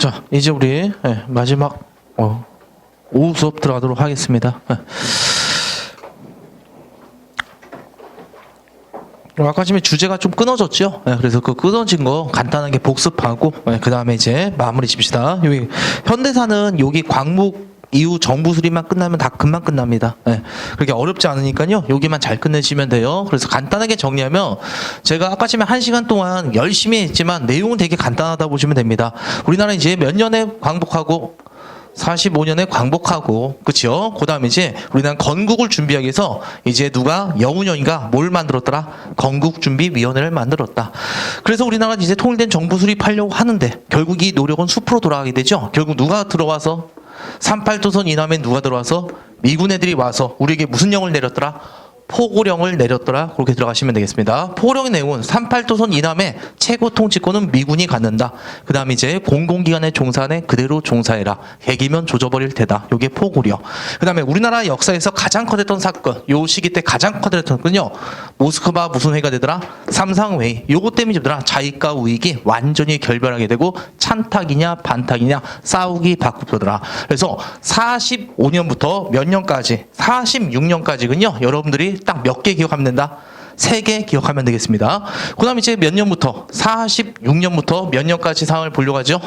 자, 이제 우리 마지막 오후 수업 들어가도록 하겠습니다. 아까 전에 주제가 좀 끊어졌죠. 그래서 그 끊어진 거 간단하게 복습하고 그 다음에 이제 마무리 집시다. 여기 현대사는 여기 광목 이후 정부 수립만 끝나면 다 금방 끝납니다. 그렇게 어렵지 않으니까요. 여기만 잘 끝내시면 돼요. 그래서 간단하게 정리하면 제가 아까 전에 1시간 동안 열심히 했지만 내용은 되게 간단하다 보시면 됩니다. 우리나라 이제 몇 년에 광복하고 45년에 광복하고, 그치요? 그 다음에 이제 우리나라 건국을 준비하기 위해서 이제 누가 여운형인가 뭘 만들었더라? 건국준비위원회를 만들었다. 그래서 우리나라는 이제 통일된 정부 수립하려고 하는데 결국 이 노력은 숲으로 돌아가게 되죠. 결국 누가 들어와서 38도선 이남에 누가 들어와서 미군 애들이 와서 우리에게 무슨 영을 내렸더라? 포고령을 내렸더라. 그렇게 들어가시면 되겠습니다. 포고령의 내용은 38도선 이남에 최고 통치권은 미군이 갖는다. 그 다음에 이제 공공기관에 종사하네 그대로 종사해라. 개기면 조져버릴 테다. 요게 포고령. 그 다음에 우리나라 역사에서 가장 커졌던 사건, 요 시기 때 가장 커졌던 건요, 모스크바 무슨 회의가 되더라? 삼상회의. 요거 때문에 뭐더라? 자익과 우익이 완전히 결별하게 되고 찬탁이냐 반탁이냐 싸우기 바꾸더라. 그래서 45년부터 몇 년까지? 46년까지군요. 여러분들이 딱 몇 개 기억하면 된다? 3개 기억하면 되겠습니다. 그 다음에 이제 몇 년부터? 46년부터 몇 년까지 상황을 보려고 하죠?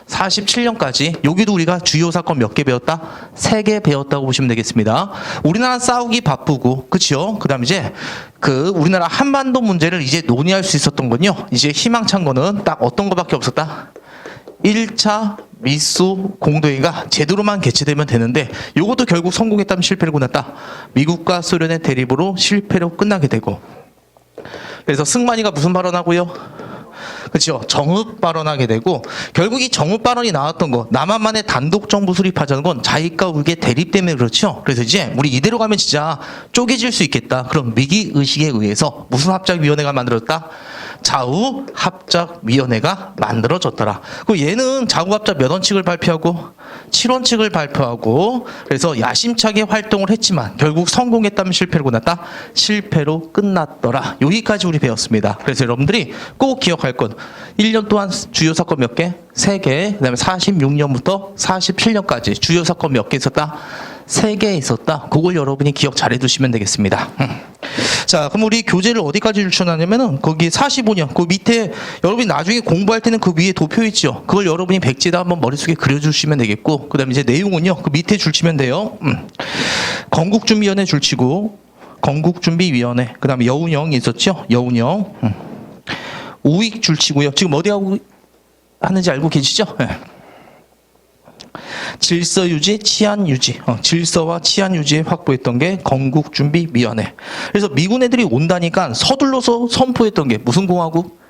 47년까지. 여기도 우리가 주요 사건 몇 개 배웠다? 3개 배웠다고 보시면 되겠습니다. 우리나라 싸우기 바쁘고, 그치요? 그 다음에 이제 우리나라 한반도 문제를 이제 논의할 수 있었던 건요, 이제 희망찬 거는 딱 어떤 거밖에 없었다? 1차 미소 공동회의가 제대로만 개최되면 되는데 이것도 결국 성공했다면 실패를 끝났다. 미국과 소련의 대립으로 실패로 끝나게 되고, 그래서 승만이가 무슨 발언하고요? 그렇죠. 정읍 발언하게 되고, 결국 이 정읍 발언이 나왔던 거, 남한만의 단독 정부 수립하자는 건 자익과 우익의 대립 때문에 그렇죠. 그래서 이제 우리 이대로 가면 진짜 쪼개질 수 있겠다. 그럼 위기 의식에 의해서 무슨 합작위원회가 만들어졌다? 좌우합작위원회가 만들어졌더라. 그 얘는 좌우합작 몇 원칙을 발표하고 7원칙을 발표하고, 그래서 야심차게 활동을 했지만 결국 성공했다면 실패로 끝났다. 실패로 끝났더라. 여기까지 우리 배웠습니다. 그래서 여러분들이 꼭 기억할 건 1년 동안 주요 사건 몇 개? 3개. 그 다음에 46년부터 47년까지 주요 사건 몇 개 있었다? 3개 있었다. 그걸 여러분이 기억 잘 해두시면 되겠습니다. 자, 그럼 우리 교재를 어디까지 추천하냐면은 거기 45년 그 밑에 여러분이 나중에 공부할 때는 그 위에 도표 있죠. 그걸 여러분이 백지에다 한번 머릿속에 그려주시면 되겠고, 그 다음에 이제 내용은요 그 밑에 줄치면 돼요. 건국준비위원회 줄치고, 건국준비위원회, 그 다음에 여운형이 있었죠. 여운형. 우익 줄치고요. 지금 어디 하고 하는지 알고 계시죠? 네. 질서 유지, 치안 유지, 질서와 치안 유지에 확보했던 게 건국준비위원회. 그래서 미군 애들이 온다니까 서둘러서 선포했던 게 무슨 공화국?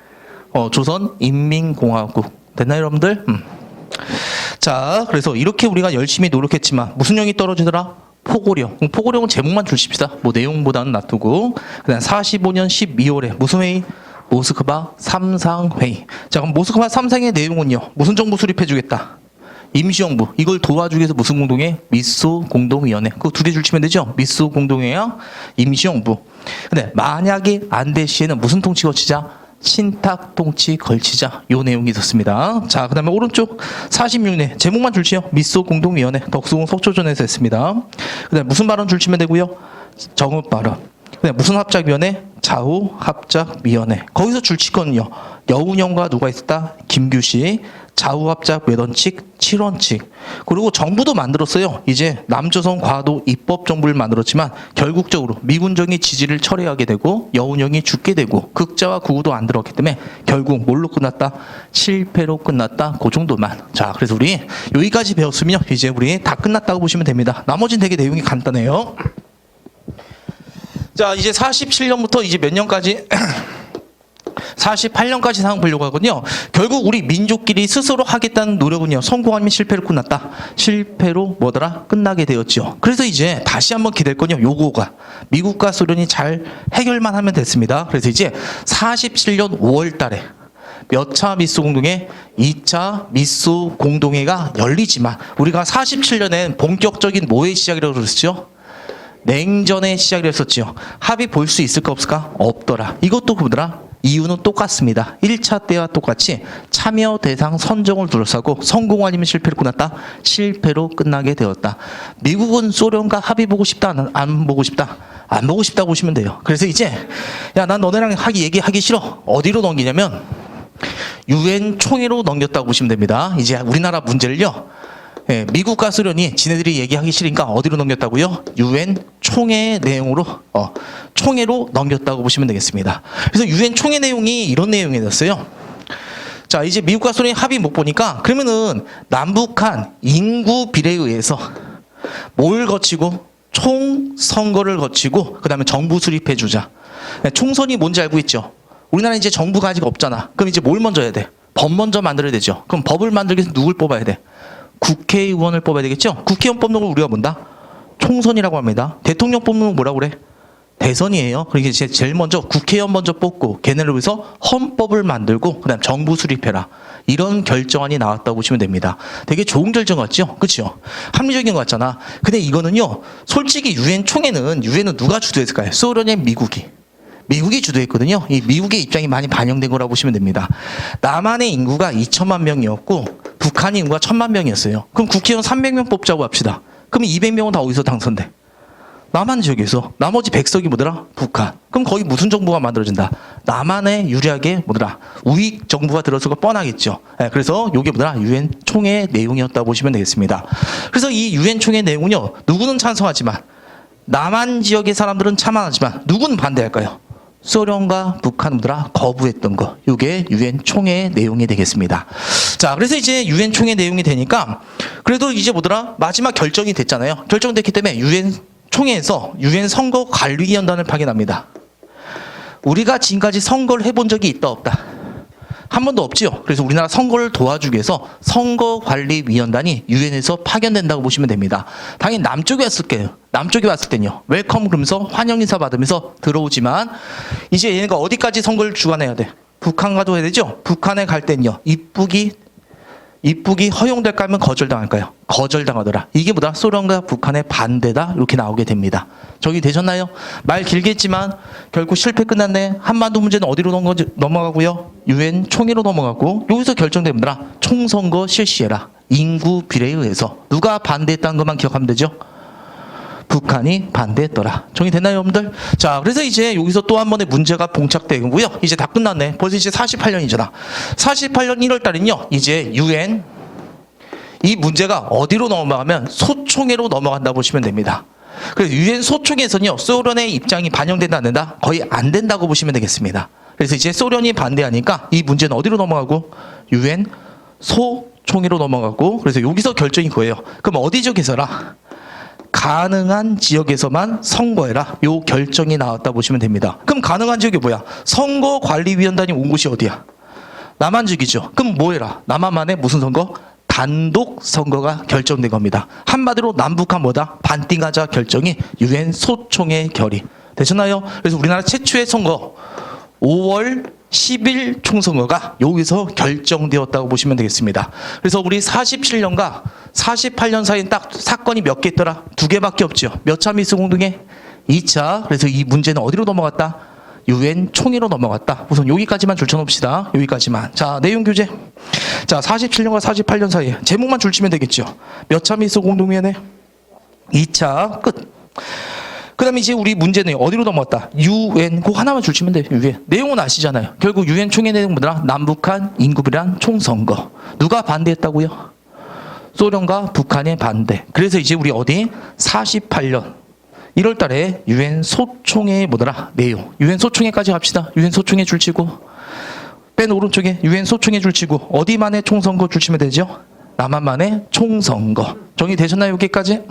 조선인민공화국. 됐나요, 여러분들? 자, 그래서 이렇게 우리가 열심히 노력했지만 무슨 형이 떨어지더라? 포고령. 포고령은 제목만 줄십시다. 뭐 내용보다는 놔두고. 그다음 45년 12월에 무슨 회의? 모스크바 삼상회의. 자, 그럼 모스크바 삼상회의 내용은요, 무슨 정부 수립해주겠다? 임시정부. 이걸 도와주기 위해서 무슨 공동회? 미소 공동위원회. 그거 2개 줄치면 되죠? 미소 공동회와 임시정부. 근데 만약에 안 될 시에는 무슨 통치 거치자? 친탁 통치 걸치자. 요 내용이 있었습니다. 자, 그 다음에 오른쪽 46년 제목만 줄치요. 미소 공동위원회. 덕수궁 석조전에서 했습니다. 그 다음에 무슨 발언 줄치면 되고요? 정읍 발언. 그 다음에 무슨 합작위원회? 좌우합작위원회. 거기서 줄치건은요, 여운형과 누가 있었다? 김규식. 좌우합작 몇 원칙? 7원칙. 그리고 정부도 만들었어요. 이제 남조선 과도 입법 정부를 만들었지만 결국적으로 미군정이 지지를 철회하게 되고 여운형이 죽게 되고 극자와 구구도 안 들었기 때문에 결국 뭘로 끝났다? 실패로 끝났다. 그 정도만. 자, 그래서 우리 여기까지 배웠으면 이제 우리 다 끝났다고 보시면 됩니다. 나머지는 되게 내용이 간단해요. 자, 이제 47년부터 이제 몇 년까지? 48년까지 상황 보려고 하거든요. 결국 우리 민족끼리 스스로 하겠다는 노력은요, 성공 아니면 실패로 끝났다. 실패로 뭐더라? 끝나게 되었죠. 그래서 이제 다시 한번 기댈 건요, 요거가 미국과 소련이 잘 해결만 하면 됐습니다. 그래서 이제 47년 5월 달에 몇 차 미소 공동회? 2차 미소 공동회가 열리지만 우리가 47년엔 본격적인 뭐의 시작이라고 그랬죠? 냉전의 시작을 했었죠. 합의 볼 수 있을까 없을까? 없더라. 이것도 뭐더라? 이유는 똑같습니다. 1차 때와 똑같이 참여 대상 선정을 둘러싸고 성공 아니면 실패로 끝났다. 실패로 끝나게 되었다. 미국은 소련과 합의 보고 싶다, 안 보고 싶다? 안 보고 싶다고 보시면 돼요. 그래서 이제 야, 난 너네랑 얘기하기 싫어. 어디로 넘기냐면 유엔 총회로 넘겼다고 보시면 됩니다. 이제 우리나라 문제를요. 예, 미국과 소련이 지네들이 얘기하기 싫으니까 어디로 넘겼다고요? 유엔 총회 내용으로 총회로 넘겼다고 보시면 되겠습니다. 그래서 유엔 총회 내용이 이런 내용이었어요. 자, 이제 미국과 소련이 합의 못 보니까 그러면은 남북한 인구 비례에 의해서 뭘 거치고 총선거를 거치고 그다음에 정부 수립해 주자. 총선이 뭔지 알고 있죠? 우리나라 이제 정부가 아직 없잖아. 그럼 이제 뭘 먼저 해야 돼? 법 먼저 만들어야 되죠. 그럼 법을 만들기 위해서 누굴 뽑아야 돼? 국회의원을 뽑아야 되겠죠? 국회의원 뽑는 걸 우리가 뭔다? 총선이라고 합니다. 대통령 뽑는 건 뭐라고 그래? 대선이에요. 그러니까 이제 제일 먼저 국회의원 먼저 뽑고 걔네를 위해서 헌법을 만들고 그다음 정부 수립해라. 이런 결정안이 나왔다고 보시면 됩니다. 되게 좋은 결정 같죠? 그렇죠? 합리적인 것 같잖아. 근데 이거는요. 솔직히 유엔은 누가 주도했을까요? 소련의 미국이 주도했거든요. 이 미국의 입장이 많이 반영된 거라고 보시면 됩니다. 남한의 인구가 2천만 명이었고 북한의 인구가 1,000만 명이었어요. 그럼 국회의원 300명 뽑자고 합시다. 그럼 200명은 다 어디서 당선돼? 남한 지역에서. 나머지 100석이 뭐더라? 북한. 그럼 거기 무슨 정부가 만들어진다? 남한에 유리하게 뭐더라? 우익 정부가 들어설 거 뻔하겠죠. 네, 그래서 이게 뭐더라? 유엔 총회 내용이었다고 보시면 되겠습니다. 그래서 이 유엔 총회 내용은요. 누구는 찬성하지만 남한 지역의 사람들은 참안하지만 누구는 반대할까요? 소련과 북한들아 거부했던 거. 이게 유엔 총회 내용이 되겠습니다. 자, 그래서 이제 유엔 총회 내용이 되니까 그래도 이제 뭐더라? 마지막 결정이 됐잖아요. 결정됐기 때문에 유엔 총회에서 유엔 선거 관리위원단을 파견합니다. 우리가 지금까지 선거를 해본 적이 있다 없다? 한 번도 없지요. 그래서 우리나라 선거를 도와주기 위해서 선거관리위원단이 유엔에서 파견된다고 보시면 됩니다. 당연히 남쪽에 왔을 거예요. 남쪽에 왔을 때는요. 웰컴 그러면서 환영 인사 받으면서 들어오지만 이제 얘네가 어디까지 선거를 주관해야 돼? 북한 가도 해야 되죠. 북한에 갈 때는요. 입국이 허용될까 하면 거절당할까요? 거절당하더라. 이게 뭐다? 소련과 북한의 반대다. 이렇게 나오게 됩니다. 저기 되셨나요? 말 길게 했지만 결국 실패 끝났네. 한반도 문제는 어디로 넘어가고요? 유엔 총회로 넘어가고 여기서 결정됩니다. 총선거 실시해라. 인구 비례에 의해서. 누가 반대했다는 것만 기억하면 되죠? 북한이 반대했더라. 정리됐나요, 여러분들? 자, 그래서 이제 여기서 또 한 번의 문제가 봉착되고요. 이제 다 끝났네. 벌써 이제 48년이잖아. 48년 1월 달은요, 이제 유엔 이 문제가 어디로 넘어가면 소총회로 넘어간다 보시면 됩니다. 그래서 유엔 소총회에서는요, 소련의 입장이 반영된다 안 된다? 거의 안 된다고 보시면 되겠습니다. 그래서 이제 소련이 반대하니까 이 문제는 어디로 넘어가고? 유엔 소총회로 넘어가고, 그래서 여기서 결정이 그거예요. 그럼 어디 지역에서라? 가능한 지역에서만 선거해라. 요 결정이 나왔다 보시면 됩니다. 그럼 가능한 지역이 뭐야? 선거관리위원단이 온 곳이 어디야? 남한 지역이죠. 그럼 뭐 해라? 남한만의 무슨 선거? 단독 선거가 결정된 겁니다. 한마디로 남북한 뭐다? 반띵하자 결정이 유엔 소총회 결의. 되셨나요? 그래서 우리나라 최초의 선거 5월 10일 총선거가 여기서 결정되었다고 보시면 되겠습니다. 그래서 우리 47년과 48년 사이에 딱 사건이 몇 개 있더라? 2개밖에 없죠. 몇 차 미수 공동회? 2차. 그래서 이 문제는 어디로 넘어갔다? 유엔 총회로 넘어갔다. 우선 여기까지만 줄쳐놓읍시다. 여기까지만. 자, 내용 교재. 자, 47년과 48년 사이에 제목만 줄치면 되겠죠. 몇 차 미수 공동회네? 2차 끝. 그 다음에 이제 우리 문제는 어디로 넘어갔다? 유엔, 그거 하나만 줄치면 돼요. 유엔. 내용은 아시잖아요. 결국 유엔 총회 내용은 뭐더라? 남북한 인구비례한 총선거. 누가 반대했다고요? 소련과 북한의 반대. 그래서 이제 우리 어디? 48년 1월 달에 유엔 소총회 뭐더라? 내용. 유엔 소총회까지 갑시다. 유엔 소총회 줄치고. 맨 오른쪽에 유엔 소총회 줄치고. 어디만의 총선거 줄치면 되죠? 남한만의 총선거. 정리되셨나요? 여기까지?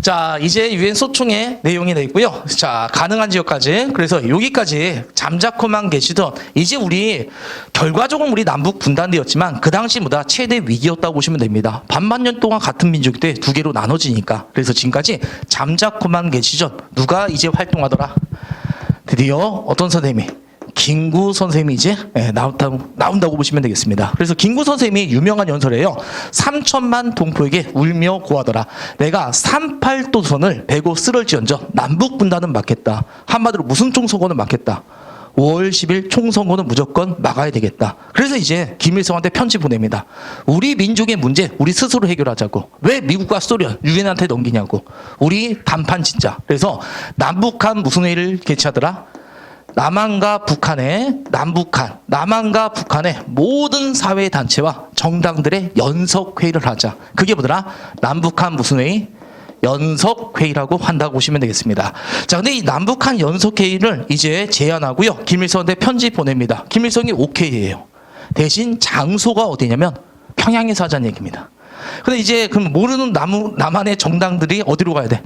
자, 이제 유엔 소총회 내용이 돼 있고요. 자, 가능한 지역까지. 그래서 여기까지 잠자코만 계시던 이제 우리 결과적으로 우리 남북 분단되었지만 그 당시 뭐다 최대 위기였다고 보시면 됩니다. 반만 년 동안 같은 민족 때 두 개로 나눠지니까. 그래서 지금까지 잠자코만 계시던 누가 이제 활동하더라? 드디어 어떤 선생님이? 김구 선생님이 이제 나온다고 보시면 되겠습니다. 그래서 김구 선생님이 유명한 연설이에요. 3천만 동포에게 울며 고하더라. 내가 38도선을 베고 쓸을지언정 남북 분단은 막겠다. 한마디로 무슨 총선거는 막겠다. 5월 10일 총선거는 무조건 막아야 되겠다. 그래서 이제 김일성한테 편지 보냅니다. 우리 민족의 문제 우리 스스로 해결하자고. 왜 미국과 소련, 유엔한테 넘기냐고. 우리 단판 짓자. 그래서 남북한 무슨 회의를 개최하더라? 남한과 북한의 모든 사회단체와 정당들의 연석회의를 하자. 그게 뭐더라? 남북한 무슨 회의? 연석회의라고 한다고 보시면 되겠습니다. 자, 근데 이 남북한 연석회의를 이제 제안하고요. 김일성한테 편지 보냅니다. 김일성이 오케이예요. 대신 장소가 어디냐면 평양에서 하자는 얘기입니다. 근데 이제 그럼 모르는 남한의 정당들이 어디로 가야 돼?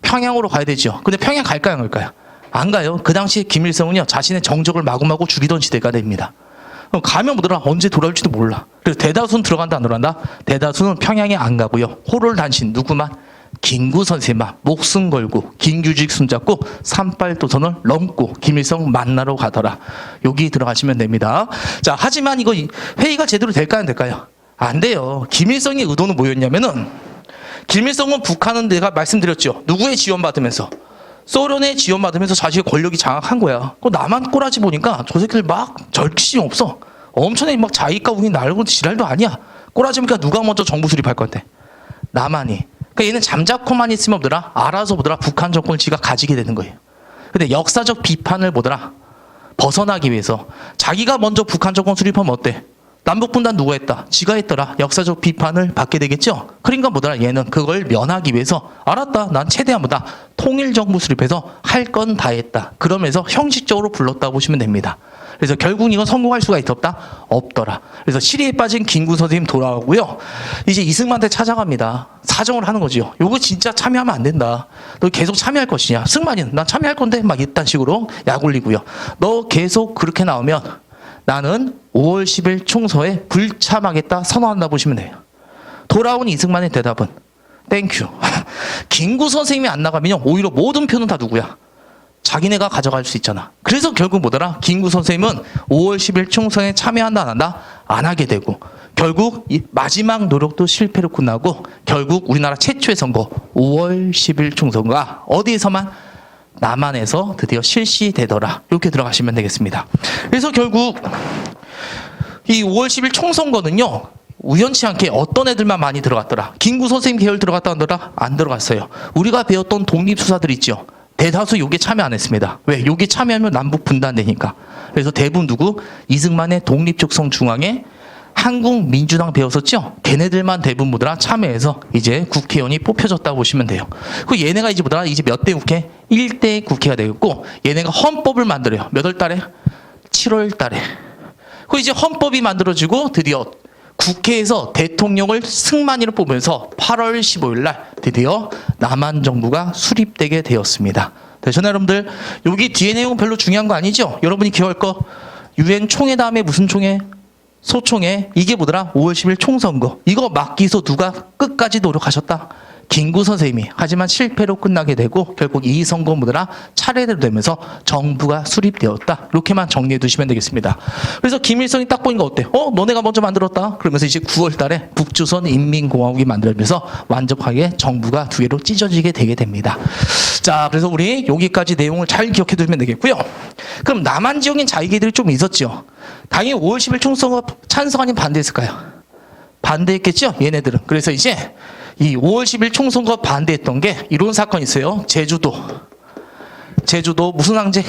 평양으로 가야 되죠. 근데 평양 갈까요, 안 갈까요? 안 가요. 그 당시에 김일성은요, 자신의 정적을 마구마구 죽이던 시대가 됩니다. 가면 뭐더라? 언제 돌아올지도 몰라. 그래서 대다수는 들어간다, 안 들어간다? 대다수는 평양에 안 가고요. 호롤단신 누구만? 김구 선생만 목숨 걸고 김규직 손잡고 산발도선을 넘고 김일성 만나러 가더라. 여기 들어가시면 됩니다. 자, 하지만 이거 회의가 제대로 될까요, 안 될까요? 안 돼요. 김일성의 의도는 뭐였냐면은, 김일성은 북한은 내가 말씀드렸죠. 누구의 지원받으면서? 소련의 지원받으면서 자신의 권력이 장악한 거야. 나만 꼬라지 보니까 저 새끼들 막 절실히 없어. 엄청나게 막 자기가 우긴 날고 지랄도 아니야. 꼬라지 보니까 누가 먼저 정부 수립할 건데? 남한이. 그러니까 얘는 잠자코만 있으면 뭐더라? 알아서 뭐더라? 북한 정권을 지가 가지게 되는 거예요. 근데 역사적 비판을 뭐더라? 벗어나기 위해서 자기가 먼저 북한 정권 수립하면 어때? 남북분단 누가 했다? 지가 했더라. 역사적 비판을 받게 되겠죠? 그러니까 뭐더라? 얘는 그걸 면하기 위해서 알았다. 난 최대한 뭐다? 통일정부 수립해서 할 건 다 했다. 그러면서 형식적으로 불렀다 보시면 됩니다. 그래서 결국 이건 성공할 수가 있었다? 없더라. 그래서 시리에 빠진 김구 선생님 돌아오고요. 이제 이승만한테 찾아갑니다. 사정을 하는 거죠. 요거 진짜 참여하면 안 된다. 너 계속 참여할 것이냐? 승만이는 난 참여할 건데 막 이딴 식으로 약 올리고요. 너 계속 그렇게 나오면 나는 5월 10일 총서에 불참하겠다 선언한다 보시면 돼요. 돌아온 이승만의 대답은 땡큐. 김구 선생님이 안 나가면요, 오히려 모든 표는 다 누구야? 자기네가 가져갈 수 있잖아. 그래서 결국 뭐더라? 김구 선생님은 5월 10일 총선에 참여한다 안 한다? 안 하게 되고, 결국 이 마지막 노력도 실패로 끝나고 결국 우리나라 최초의 선거 5월 10일 총선거가 어디에서만? 남한에서 드디어 실시되더라. 이렇게 들어가시면 되겠습니다. 그래서 결국 이 5월 10일 총선거는요, 우연치 않게 어떤 애들만 많이 들어갔더라? 김구 선생님 계열 들어갔다 하더라? 안 들어갔어요. 우리가 배웠던 독립수사들 있죠? 대다수 요게 참여 안 했습니다. 왜? 요게 참여하면 남북 분단되니까. 그래서 대부분 누구? 이승만의 독립적성중앙회 한국민주당 배웠었죠? 걔네들만 대부분 뭐더라? 참여해서 이제 국회의원이 뽑혀졌다고 보시면 돼요. 그 얘네가 이제 뭐더라? 이제 몇 대 국회? 1대 국회가 되겠고, 얘네가 헌법을 만들어요. 몇 월 달에? 7월 달에. 그 이제 헌법이 만들어지고 드디어 국회에서 대통령을 승만이로 뽑으면서 8월 15일 날 드디어 남한 정부가 수립되게 되었습니다. 대전 여러분들, 여기 뒤에 내용은 별로 중요한 거 아니죠? 여러분이 기억할 거, 유엔 총회 다음에 무슨 총회? 소총회. 이게 뭐더라? 5월 10일 총선거. 이거 막기 위해서 누가 끝까지 노력하셨다? 김구 선생님이. 하지만 실패로 끝나게 되고 결국 이 선거 뭐더라? 차례대로 되면서 정부가 수립되었다. 이렇게만 정리해 두시면 되겠습니다. 그래서 김일성이 딱 보니까 어때? 너네가 먼저 만들었다. 그러면서 이제 9월 달에 북조선 인민공화국이 만들어지면서 완벽하게 정부가 두 개로 찢어지게 되게 됩니다. 자, 그래서 우리 여기까지 내용을 잘 기억해 두면 되겠고요. 그럼 남한 지역인 자위계들이 좀 있었죠. 당연히 5월 10일 총선거 찬성 아니면 반대했을까요? 반대했겠죠? 얘네들은. 그래서 이제 이 5월 10일 총선거 반대했던 게 이런 사건이 있어요. 제주도 무슨 항쟁?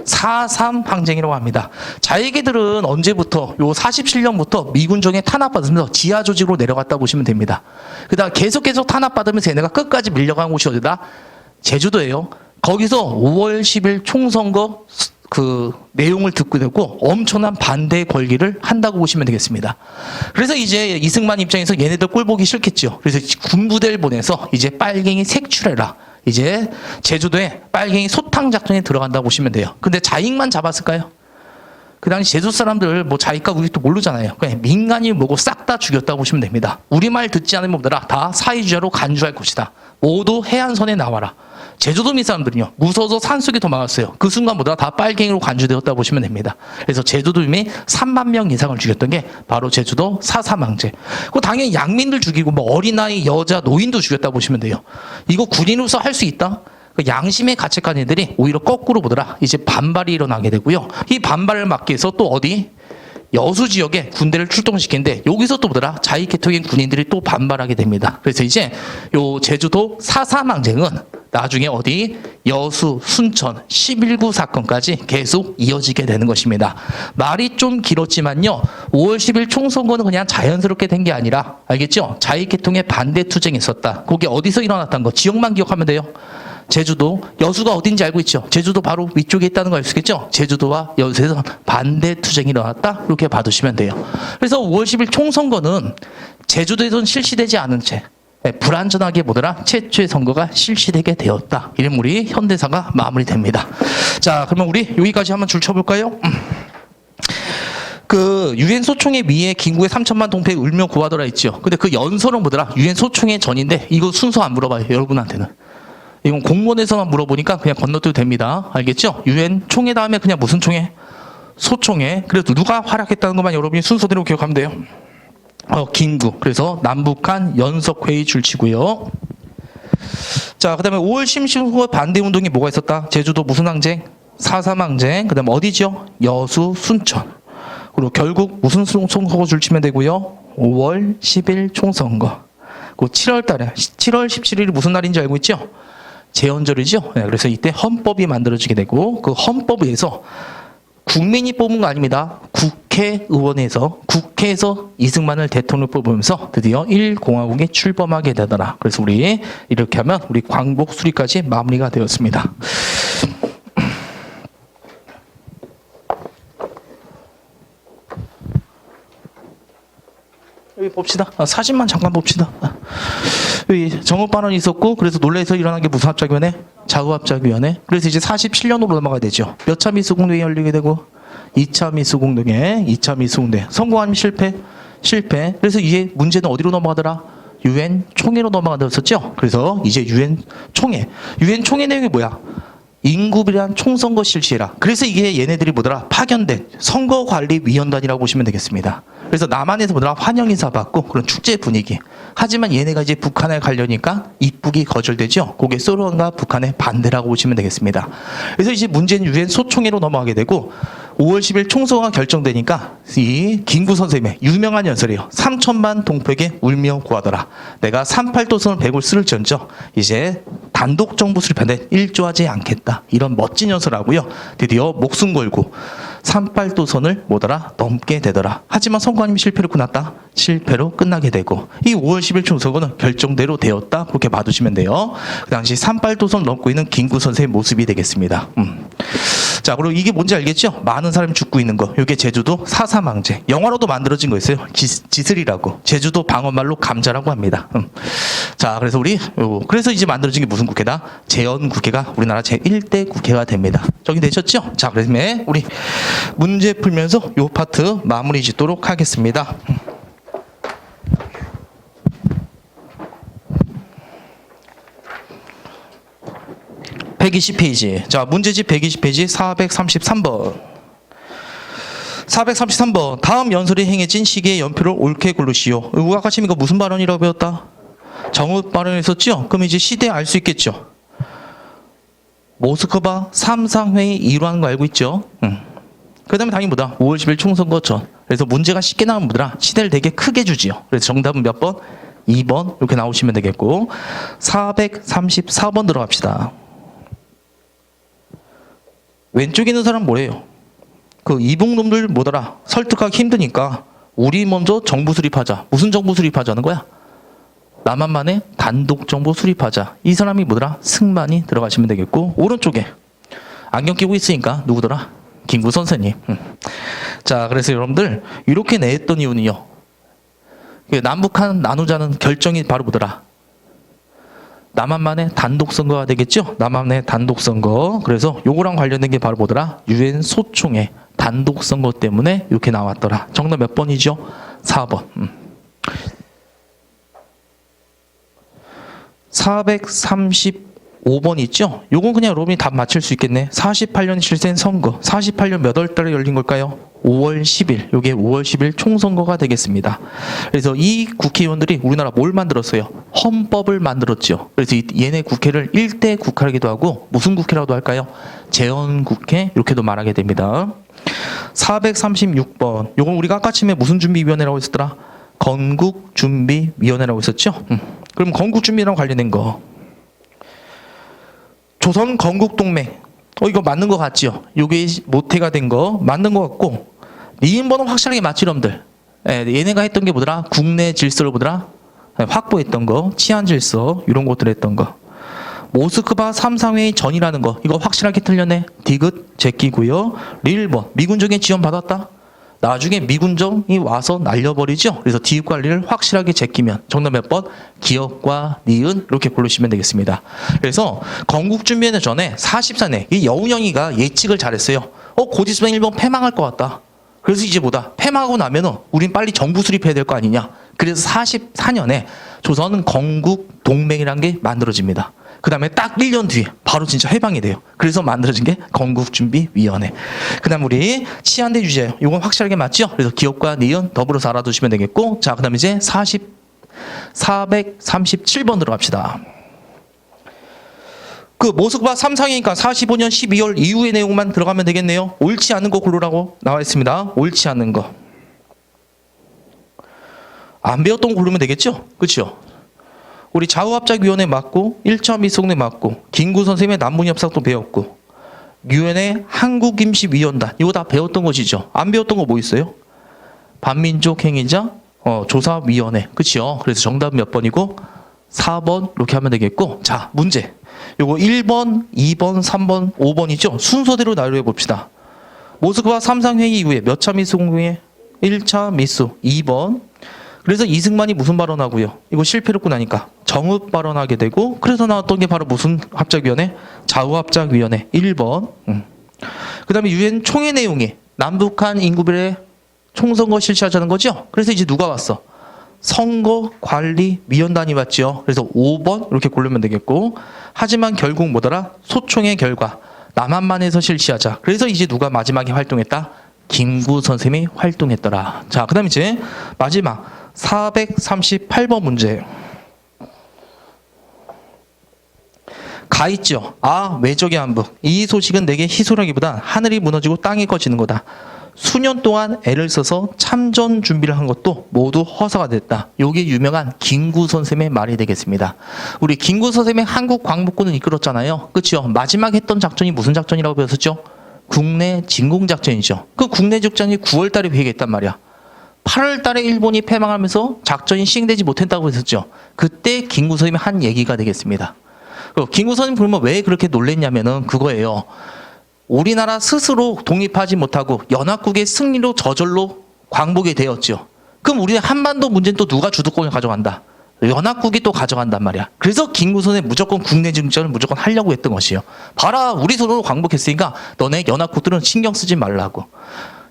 4.3 항쟁이라고 합니다. 자위계들은 언제부터? 요 47년부터 미군정에 탄압받으면서 지하 조직으로 내려갔다 보시면 됩니다. 그다음 계속 탄압받으면서 얘네가 끝까지 밀려간 곳이 어디다? 제주도예요. 거기서 5월 10일 총선거 그 내용을 듣고 되고 엄청난 반대 권리를 한다고 보시면 되겠습니다. 그래서 이제 이승만 입장에서 얘네들 꼴 보기 싫겠죠. 그래서 군부대를 보내서 이제 빨갱이 색출해라. 이제 제주도에 빨갱이 소탕 작전에 들어간다고 보시면 돼요. 근데 자익만 잡았을까요? 그 당시 제주 사람들 뭐 자익과 우리 또 모르잖아요. 그냥 민간이 뭐고 싹 다 죽였다고 보시면 됩니다. 우리말 듣지 않으면 뭐더라? 다 사회주의로 간주할 것이다. 모두 해안선에 나와라. 제주도민 사람들은요, 무서워서 산속에 도망갔어요. 그 순간 보다 다 빨갱이로 간주되었다 보시면 됩니다. 그래서 제주도민이 3만 명 이상을 죽였던 게 바로 제주도 4.3 항쟁. 그 당연히 양민들 죽이고 뭐 어린아이, 여자, 노인도 죽였다 보시면 돼요. 이거 군인으로서 할 수 있다? 그 양심의 가책한 애들이 오히려 거꾸로 보더라. 이제 반발이 일어나게 되고요. 이 반발을 막기 위해서 또 어디? 여수 지역에 군대를 출동시키는데 여기서 또 보더라. 자위계통인 군인들이 또 반발하게 됩니다. 그래서 이제 요 제주도 4.4 망쟁은 나중에 어디 여수, 순천, 11구 사건까지 계속 이어지게 되는 것입니다. 말이 좀 길었지만요. 5월 10일 총선거는 그냥 자연스럽게 된 게 아니라 알겠죠? 자위계통의 반대 투쟁이 있었다. 그게 어디서 일어났다는 거 지역만 기억하면 돼요. 제주도, 여수가 어딘지 알고 있죠? 제주도 바로 위쪽에 있다는 거 알 수 있겠죠? 제주도와 여수에서 반대 투쟁이 일어났다? 이렇게 봐두시면 돼요. 그래서 5월 10일 총선거는 제주도에서는 실시되지 않은 채 불완전하게 뭐더라? 최초의 선거가 실시되게 되었다. 이런 우리 현대사가 마무리됩니다. 자, 그러면 우리 여기까지 한번 줄 쳐볼까요? 그 유엔 소총의 미에 김구의 3천만 동패 울며 구하더라 있죠. 근데 그 연설은 뭐더라? 유엔 소총의 전인데 이거 순서 안 물어봐요. 여러분한테는. 이건 공무원에서만 물어보니까 그냥 건너뛰어도 됩니다. 알겠죠? 유엔 총회 다음에 그냥 무슨 총회? 소총회. 그래도 누가 활약했다는 것만 여러분이 순서대로 기억하면 돼요. 김구. 그래서 남북한 연석회의 줄치고요. 자, 그 다음에 5월 10일 반대운동이 뭐가 있었다? 제주도 무슨 항쟁? 4.4 항쟁. 그 다음에 어디죠? 여수, 순천. 그리고 결국 무슨 총선거 줄치면 되고요? 5월 10일 총선거. 그 7월 달에, 7월 17일이 무슨 날인지 알고 있죠? 제헌절이죠. 네, 그래서 이때 헌법이 만들어지게 되고 그 헌법에 의해서 국민이 뽑은 거 아닙니다. 국회에서 이승만을 대통령 뽑으면서 드디어 1공화국이 출범하게 되더라. 그래서 우리 이렇게 하면 우리 광복 수리까지 마무리가 되었습니다. 여기 봅시다. 사진만 잠깐 봅시다. 여기 정업 발언이 있었고 그래서 논란에서 일어난 게 무슨 합작위원회? 자우합작위원회. 그래서 이제 47년으로 넘어가야 되죠. 몇 차 미수공동이 열리게 되고 2차 미수공동회, 2차 미수공동회. 성공 아니면 실패? 실패. 그래서 이제 문제는 어디로 넘어가더라? 유엔 총회로 넘어가졌었죠. 그래서 이제 유엔 총회. 유엔 총회 내용이 뭐야? 인구비례한 총선거 실시해라. 그래서 이게 얘네들이 뭐더라? 파견된 선거관리위원단이라고 보시면 되겠습니다. 그래서 남한에서 뭐더라? 환영 인사 받고 그런 축제 분위기. 하지만 얘네가 이제 북한에 가려니까 입국이 거절되죠. 그게 소련과 북한의 반대라고 보시면 되겠습니다. 그래서 이제 문제는 유엔 소총회로 넘어가게 되고 5월 10일 총선거가 결정되니까 이 김구 선생님의 유명한 연설이에요. 3천만 동포에게 울며 구하더라. 내가 38도선 100을 쓸을지언정 이제 단독 정부 수립하는데 일조하지 않겠다. 이런 멋진 연설을 하고요. 드디어 목숨 걸고 38도선을 뭐더라? 넘게 되더라. 하지만 선거 아니면 실패로 끝났다. 실패로 끝나게 되고 이 5월 10일 총선거는 결정대로 되었다. 그렇게 봐두시면 돼요. 그 당시 38도선 넘고 있는 김구 선생의 모습이 되겠습니다. 자, 그리고 이게 뭔지 알겠죠? 많은 사람이 죽고 있는 거. 이게 제주도 4.4 망제. 영화로도 만들어진 거 있어요. 지슬이라고. 제주도 방언말로 감자라고 합니다. 자, 그래서 그래서 이제 만들어진 게 무슨 국회다? 제헌국회가 우리나라 제1대 국회가 됩니다. 정리되셨죠? 자, 그러면 우리 문제 풀면서 요 파트 마무리 짓도록 하겠습니다. 120페이지. 자, 문제집 120페이지 433번. 433번. 다음 연설이 행해진 시기의 연표를 옳게 고르시오. 아까 지금 이거 무슨 발언이라고 배웠다? 정읍 발언을 했었죠? 그럼 이제 시대 알 수 있겠죠? 모스크바 3상회의 일환 거 알고 있죠? 그 다음에 당연히 뭐다? 5월 10일 총선거 전. 그래서 문제가 쉽게 나오면 뭐더라? 시대를 되게 크게 주지요. 그래서 정답은 몇 번? 2번. 이렇게 나오시면 되겠고. 434번 들어갑시다. 왼쪽에 있는 사람 뭐래요? 그 이북놈들 뭐더라? 설득하기 힘드니까 우리 먼저 정부 수립하자. 무슨 정부 수립하자는 거야? 남한만의 단독 정부 수립하자. 이 사람이 뭐더라? 승만이 들어가시면 되겠고 오른쪽에 안경 끼고 있으니까 누구더라? 김구 선생님. 자, 그래서 여러분들 이렇게 냈던 이유는요. 남북한 나누자는 결정이 바로 뭐더라? 남한만의 단독 선거가 되겠죠? 남한의 단독 선거. 그래서 요거랑 관련된 게 바로 뭐더라? 유엔 소총회 단독 선거 때문에 이렇게 나왔더라. 정답 몇 번이죠? 4번. 434 5번 있죠? 요건 그냥 여러분이 답 맞힐 수 있겠네. 48년에 실시된 선거. 48년 몇 월 달에 열린 걸까요? 5월 10일. 요게 5월 10일 총선거가 되겠습니다. 그래서 이 국회의원들이 우리나라 뭘 만들었어요? 헌법을 만들었죠. 그래서 얘네 국회를 1대 국회라기도 하고 무슨 국회라고도 할까요? 재헌국회 이렇게도 말하게 됩니다. 436번. 요건 우리가 아까 침에 무슨 준비위원회라고 했었더라? 건국준비위원회라고 했었죠? 그럼 건국준비랑 관련된 거. 조선 건국동맹. 이거 맞는 거 같지요? 요게 모태가 된 거 맞는 거 같고, 니은번은 확실하게 맞지, 여러분들. 얘네가 했던 게 뭐더라? 국내 질서를 보더라? 확보했던 거, 치안 질서, 이런 것들 했던 거. 모스크바 3상회의 전이라는 거, 이거 확실하게 틀렸네. 디귿 제끼고요. 릴번, 미군정에 지원 받았다? 나중에 미군정이 와서 날려버리죠. 그래서 디귿 관리를 확실하게 제끼면 정답 몇 번? 기억과 니은 이렇게 고르시면 되겠습니다. 그래서 건국준비위원회 전에 44내 이 여운형이가 예측을 잘했어요. 곧 있으면 일본 패망할 것 같다. 그래서 이제 뭐다? 패망하고 나면은 우린 빨리 정부 수립해야 될 거 아니냐. 그래서 44년에 조선 건국 동맹이라는 게 만들어집니다. 그 다음에 딱 1년 뒤에 바로 진짜 해방이 돼요. 그래서 만들어진 게 건국준비위원회. 그 다음 우리 치안대 유지예요. 이건 확실하게 맞죠? 그래서 기억과 니은 더불어서 알아두시면 되겠고, 자, 그 다음에 이제 437번 들어갑시다. 그 모스크바 3상이니까 45년 12월 이후의 내용만 들어가면 되겠네요. 옳지 않은 거 고르라고 나와 있습니다. 옳지 않은 거. 안 배웠던 거 고르면 되겠죠? 그렇죠? 우리 좌우합작위원회 맞고 1차 미속내 맞고 김구 선생님의 남문협상도 배웠고 유엔의 한국임시위원단 이거 다 배웠던 것이죠. 안 배웠던 거 뭐 있어요? 반민족 행위자 조사위원회. 그렇죠? 그래서 정답은 몇 번이고 4번 이렇게 하면 되겠고, 자 문제 요거 1번 2번 3번 5번이죠. 순서대로 나열해 봅시다. 모스크바 3상회의 이후에 몇 차 미속내? 1차 미속 2번. 그래서 이승만이 무슨 발언하고요? 이거 실패를 했고 나니까 정읍 발언하게 되고, 그래서 나왔던 게 바로 무슨 합작위원회? 좌우합작위원회 1번. 그 다음에 유엔 총회 내용이 남북한 인구별의 총선거 실시하자는 거죠? 그래서 이제 누가 왔어? 선거관리위원단이 왔죠. 그래서 5번 이렇게 고르면 되겠고, 하지만 결국 뭐더라? 소총의 결과 남한만에서 실시하자. 그래서 이제 누가 마지막에 활동했다? 김구 선생님이 활동했더라. 자, 그 다음 이제 마지막 438번 문제. 가 있죠. 외적의 한북. 이 소식은 내게 희소라기보단 하늘이 무너지고 땅이 꺼지는 거다. 수년 동안 애를 써서 참전 준비를 한 것도 모두 허사가 됐다. 요게 유명한 김구 선생님의 말이 되겠습니다. 우리 김구 선생님의 한국 광복군을 이끌었잖아요. 그렇죠? 마지막 했던 작전이 무슨 작전이라고 배웠었죠? 국내 진공작전이죠. 그 국내 작전이 9월 달에 회개했단 말이야. 8월 달에 일본이 패망하면서 작전이 시행되지 못했다고 했었죠. 그때 김구 선생님이 한 얘기가 되겠습니다. 김구 선생님 그러면 왜 그렇게 놀랬냐면은 그거예요. 우리나라 스스로 독립하지 못하고 연합국의 승리로 저절로 광복이 되었죠. 그럼 우리 한반도 문제는 또 누가 주도권을 가져간다? 연합국이 또 가져간단 말이야. 그래서 김구 선생님 무조건 국내 정전을 무조건 하려고 했던 것이에요. 봐라, 우리 서로 광복했으니까 너네 연합국들은 신경 쓰지 말라고.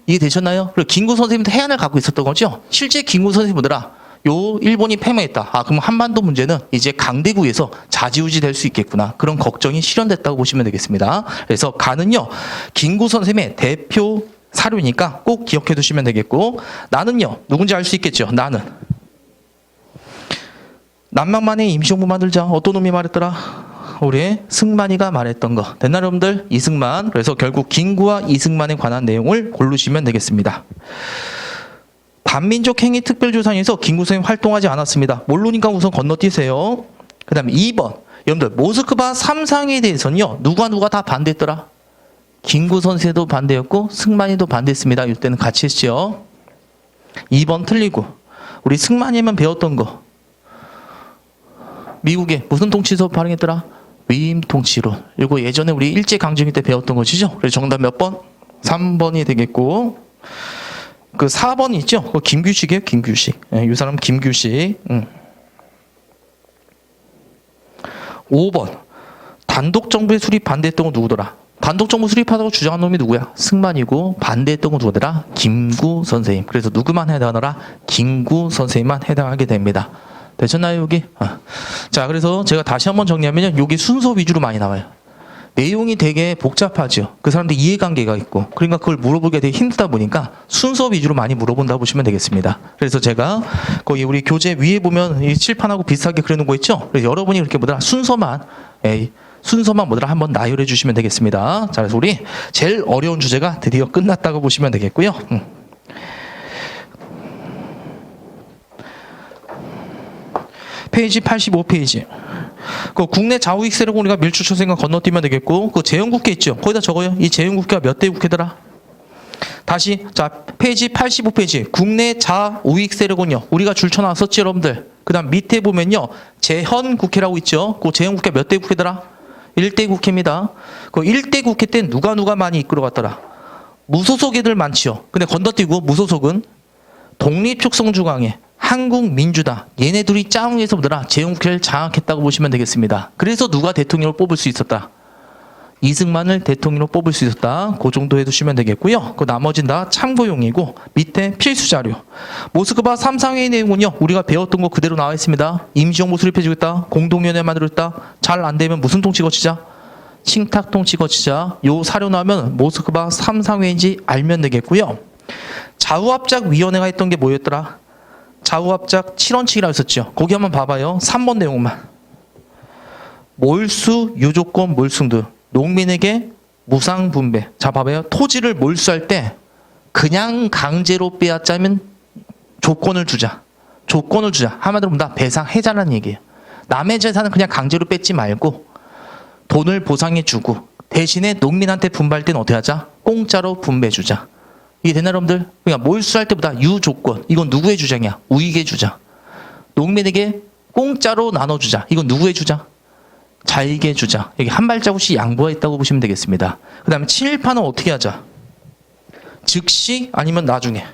이해되셨나요? 그리고 김구 선생님도 해안을 갖고 있었던 거죠. 실제 김구 선생님 보더라. 요 일본이 패망했다. 그럼 한반도 문제는 이제 강대국에서 좌지우지 될 수 있겠구나. 그런 걱정이 실현됐다고 보시면 되겠습니다. 그래서 가는요, 김구 선생님의 대표 사료니까 꼭 기억해 두시면 되겠고, 나는요, 누군지 알 수 있겠죠. 나는 남만만의 임시정부 만들자. 어떤 놈이 말했더라? 우리 승만이가 말했던 거. 됐나 여러분들? 이승만. 그래서 결국 김구와 이승만에 관한 내용을 고르시면 되겠습니다. 반민족 행위 특별조사에서 김구 선생님 활동하지 않았습니다. 모르니까 우선 건너뛰세요. 그 다음에 2번. 여러분들 모스크바 3상에 대해서는요, 누가 다 반대했더라? 김구 선생도 반대였고 승만이도 반대했습니다. 이때는 같이 했죠. 2번 틀리고, 우리 승만이만 배웠던 거. 미국에 무슨 통치 수업 발행했더라? 위임 통치론. 이거 예전에 우리 일제강점기 때 배웠던 것이죠. 그래서 정답 몇 번? 3번이 되겠고, 그 4번 있죠? 그거 김규식이에요, 김규식. 이 사람 김규식. 5번. 단독정부의 수립 반대했던 건 누구더라? 단독정부 수립하다고 주장한 놈이 누구야? 승만이고, 반대했던 건 누구더라? 김구 선생님. 그래서 누구만 해당하더라? 김구 선생님만 해당하게 됩니다. 되셨나요, 여기? 자, 그래서 제가 다시 한번 정리하면 여기 순서 위주로 많이 나와요. 내용이 되게 복잡하죠. 그 사람들 이해관계가 있고, 그러니까 그걸 물어보기가 되게 힘들다 보니까 순서 위주로 많이 물어본다고 보시면 되겠습니다. 그래서 제가 거기 우리 교재 위에 보면 이 칠판하고 비슷하게 그려놓은 거 있죠? 그래서 여러분이 이렇게 뭐더라 순서만 뭐더라 한번 나열해 주시면 되겠습니다. 자, 그래서 우리 제일 어려운 주제가 드디어 끝났다고 보시면 되겠고요. 페이지 85페이지. 그 국내 좌우익 세력 우리가 밀추초생과 건너뛰면 되겠고, 그 재형국회 있죠? 거기다 적어요. 이 재형국회가 몇 대 국회더라? 다시, 자, 페이지 85페이지. 국내 좌우익 세력은요, 우리가 줄쳐놨었지, 여러분들. 그 다음 밑에 보면요, 재현국회라고 있죠? 그 재현국회 몇 대 국회더라? 1대 국회입니다. 그 1대 국회 때 누가 많이 이끌어갔더라? 무소속 애들 많지요. 근데 건너뛰고 무소속은 독립촉성중앙회, 한국민주당, 얘네들이 짱에서 보더라 재형국회를 장악했다고 보시면 되겠습니다. 그래서 누가 대통령을 뽑을 수 있었다? 이승만을 대통령으로 뽑을 수 있었다. 그 정도 해두시면 되겠고요. 그 나머지는 다 참고용이고 밑에 필수 자료. 모스크바 3상회의 내용은요, 우리가 배웠던 거 그대로 나와 있습니다. 임시정부 수립해주겠다. 공동위원회 만들었다. 잘 안 되면 무슨 통치 거치자? 칭탁 통치 거치자. 요 사료 나오면 모스크바 3상회인지 알면 되겠고요. 좌우합작위원회가 했던 게 뭐였더라? 좌우합작 7원칙이라고 했었죠. 거기 한번 봐봐요. 3번 내용만. 몰수, 유조건, 몰수등. 농민에게 무상분배. 자, 봐봐요. 토지를 몰수할 때 그냥 강제로 빼앗자면 조건을 주자. 조건을 주자. 한마디로 보면 배상해자라는 얘기예요. 남의 재산은 그냥 강제로 뺏지 말고 돈을 보상해주고 대신에 농민한테 분배할 때는 어떻게 하자? 공짜로 분배해주자. 이게 되나 여러분들? 그러니까 몰수할 때보다 유조건. 이건 누구의 주장이야? 우익의 주장. 농민에게 공짜로 나눠주자. 이건 누구의 주장? 자익의 주장. 여기 한 발자국씩 양보가 있다고 보시면 되겠습니다. 그 다음에 친일파는 어떻게 하자? 즉시 아니면 나중에.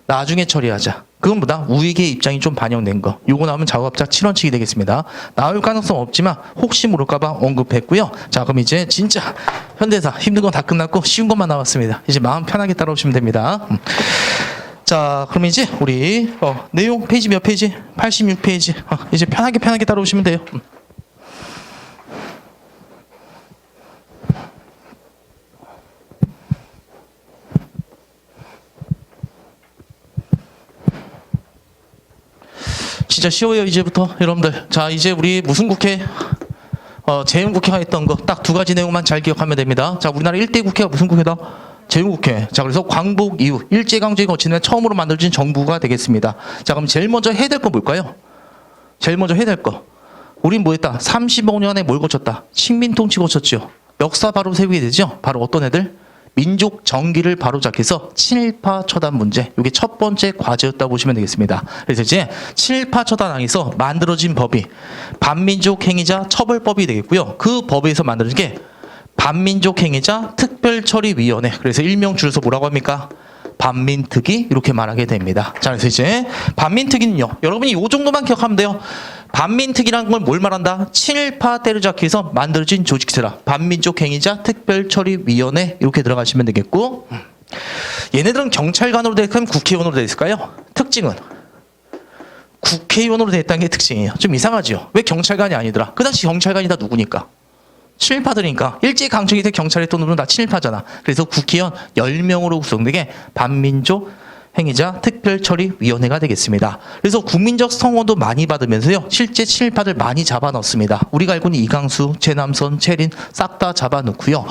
나중에 처리하자. 그건 보다 우익의 입장이 좀 반영된 거. 요거 나오면 좌우합작 7원칙이 되겠습니다. 나올 가능성 없지만 혹시 모를까봐 언급했고요. 자, 그럼 이제 진짜 현대사 힘든 건 다 끝났고 쉬운 것만 남았습니다. 이제 마음 편하게 따라오시면 됩니다. 자, 그럼 이제 우리 내용 페이지 몇 페이지? 86페이지. 이제 편하게 따라오시면 돼요. 진짜 쉬워요, 이제부터 여러분들. 자, 이제 우리 무슨 국회? 재형국회가 했던 거 딱 두 가지 내용만 잘 기억하면 됩니다. 자, 우리나라 1대 국회가 무슨 국회다? 재형국회. 자, 그래서 광복 이후 일제강점기 거친 후에 처음으로 만들어진 정부가 되겠습니다. 자, 그럼 제일 먼저 해야 될 거 뭘까요? 제일 먼저 해야 될 거. 우린 뭐 했다? 35년에 뭘 거쳤다? 식민통치 거쳤죠. 역사 바로 세우게 되죠. 바로 어떤 애들? 민족 정기를 바로잡기해서 친일파 처단 문제. 이게 첫 번째 과제였다고 보시면 되겠습니다. 그래서 이제 친일파 처단항에서 만들어진 법이 반민족 행위자 처벌법이 되겠고요. 그 법에서 만들어진 게 반민족 행위자 특별처리위원회. 그래서 일명 줄여서 뭐라고 합니까? 반민특위 이렇게 말하게 됩니다. 자, 그래서 이제 반민특위는요, 여러분이 이 정도만 기억하면 돼요. 반민특위라는 걸 뭘 말한다? 친일파 때려잡기 위해서 만들어진 조직체라. 반민족 행위자 특별처리위원회 이렇게 들어가시면 되겠고, 얘네들은 경찰관으로 되어 있으면 국회의원으로 되어 있을까요? 특징은 국회의원으로 되어 있다는 게 특징이에요. 좀 이상하죠? 왜 경찰관이 아니더라? 그 당시 경찰관이 다 누구니까? 친일파들이니까. 일제강점기 때 경찰에 또 누르면 다 친일파잖아. 그래서 국회의원 10명으로 구성되게 반민족 행위자 특별처리위원회가 되겠습니다. 그래서 국민적 성원도 많이 받으면서요, 실제 친일파들 많이 잡아넣습니다. 우리가 알고 있는 이강수, 최남선, 최린 싹 다 잡아넣고요.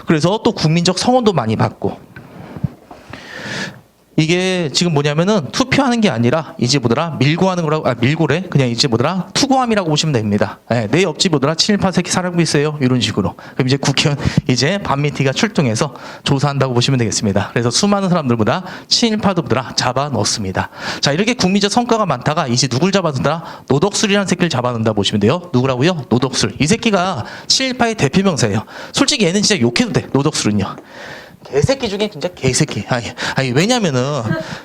그래서 또 국민적 성원도 많이 받고, 이게 지금 뭐냐면은 투표하는 게 아니라 이제 뭐더라? 밀고 하는 거라고, 밀고래? 그냥 이제 뭐더라? 투고함이라고 보시면 됩니다. 내 옆집 뭐더라? 친일파 새끼 살고 있어요. 이런 식으로. 그럼 이제 국회의원, 이제 반민특위가 출동해서 조사한다고 보시면 되겠습니다. 그래서 수많은 사람들보다 친일파도 뭐더라? 잡아 넣습니다. 자, 이렇게 국민적 성과가 많다가 이제 누굴 잡아넣는다? 노덕술이라는 새끼를 잡아넣는다 보시면 돼요. 누구라고요? 노덕술. 이 새끼가 친일파의 대표명사예요. 솔직히 얘는 진짜 욕해도 돼. 노덕술은요. 개새끼 중에 진짜 개새끼. 아니 왜냐면은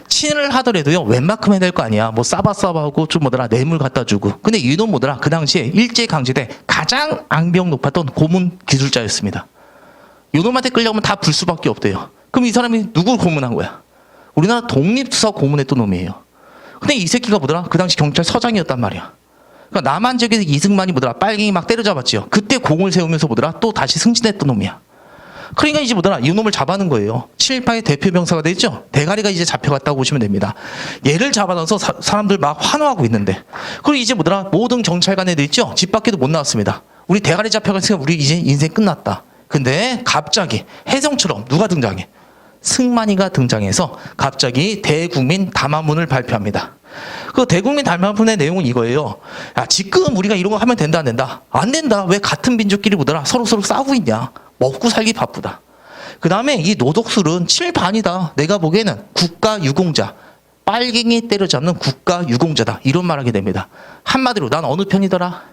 친을 하더라도요, 웬만큼 해야 될 거 아니야. 뭐 싸바싸바하고 좀 뭐더라 뇌물 갖다 주고. 근데 이놈 뭐더라 그 당시에 일제 강제대 가장 악명 높았던 고문 기술자였습니다. 이놈한테 끌려가면 다 불 수밖에 없대요. 그럼 이 사람이 누굴 고문한 거야? 우리나라 독립투사 고문했던 놈이에요. 근데 이 새끼가 뭐더라? 그 당시 경찰서장이었단 말이야. 그러니까 남한 지역에서 이승만이 뭐더라? 빨갱이 막 때려잡았지요. 그때 공을 세우면서 뭐더라? 또 다시 승진했던 놈이야. 그러니까 이제 뭐더라? 이 놈을 잡아놓은 거예요. 친일파의 대표 병사가 됐죠? 대가리가 이제 잡혀갔다고 보시면 됩니다. 얘를 잡아놔서 사람들 막 환호하고 있는데. 그리고 이제 뭐더라? 모든 경찰관 애들 있죠? 집 밖에도 못 나왔습니다. 우리 대가리 잡혀갔으니까 우리 이제 인생 끝났다. 근데 갑자기 혜성처럼 누가 등장해? 승만이가 등장해서 갑자기 대국민 담화문을 발표합니다. 그 대국민 담화문의 내용은 이거예요. 야, 지금 우리가 이런 거 하면 된다, 안 된다? 안 된다. 왜 같은 민족끼리 뭐더라? 서로 싸우고 있냐? 먹고 살기 바쁘다. 그 다음에 이 노독술은 친일반이다. 내가 보기에는 국가 유공자. 빨갱이 때려잡는 국가 유공자다. 이런 말 하게 됩니다. 한마디로 난 어느 편이더라?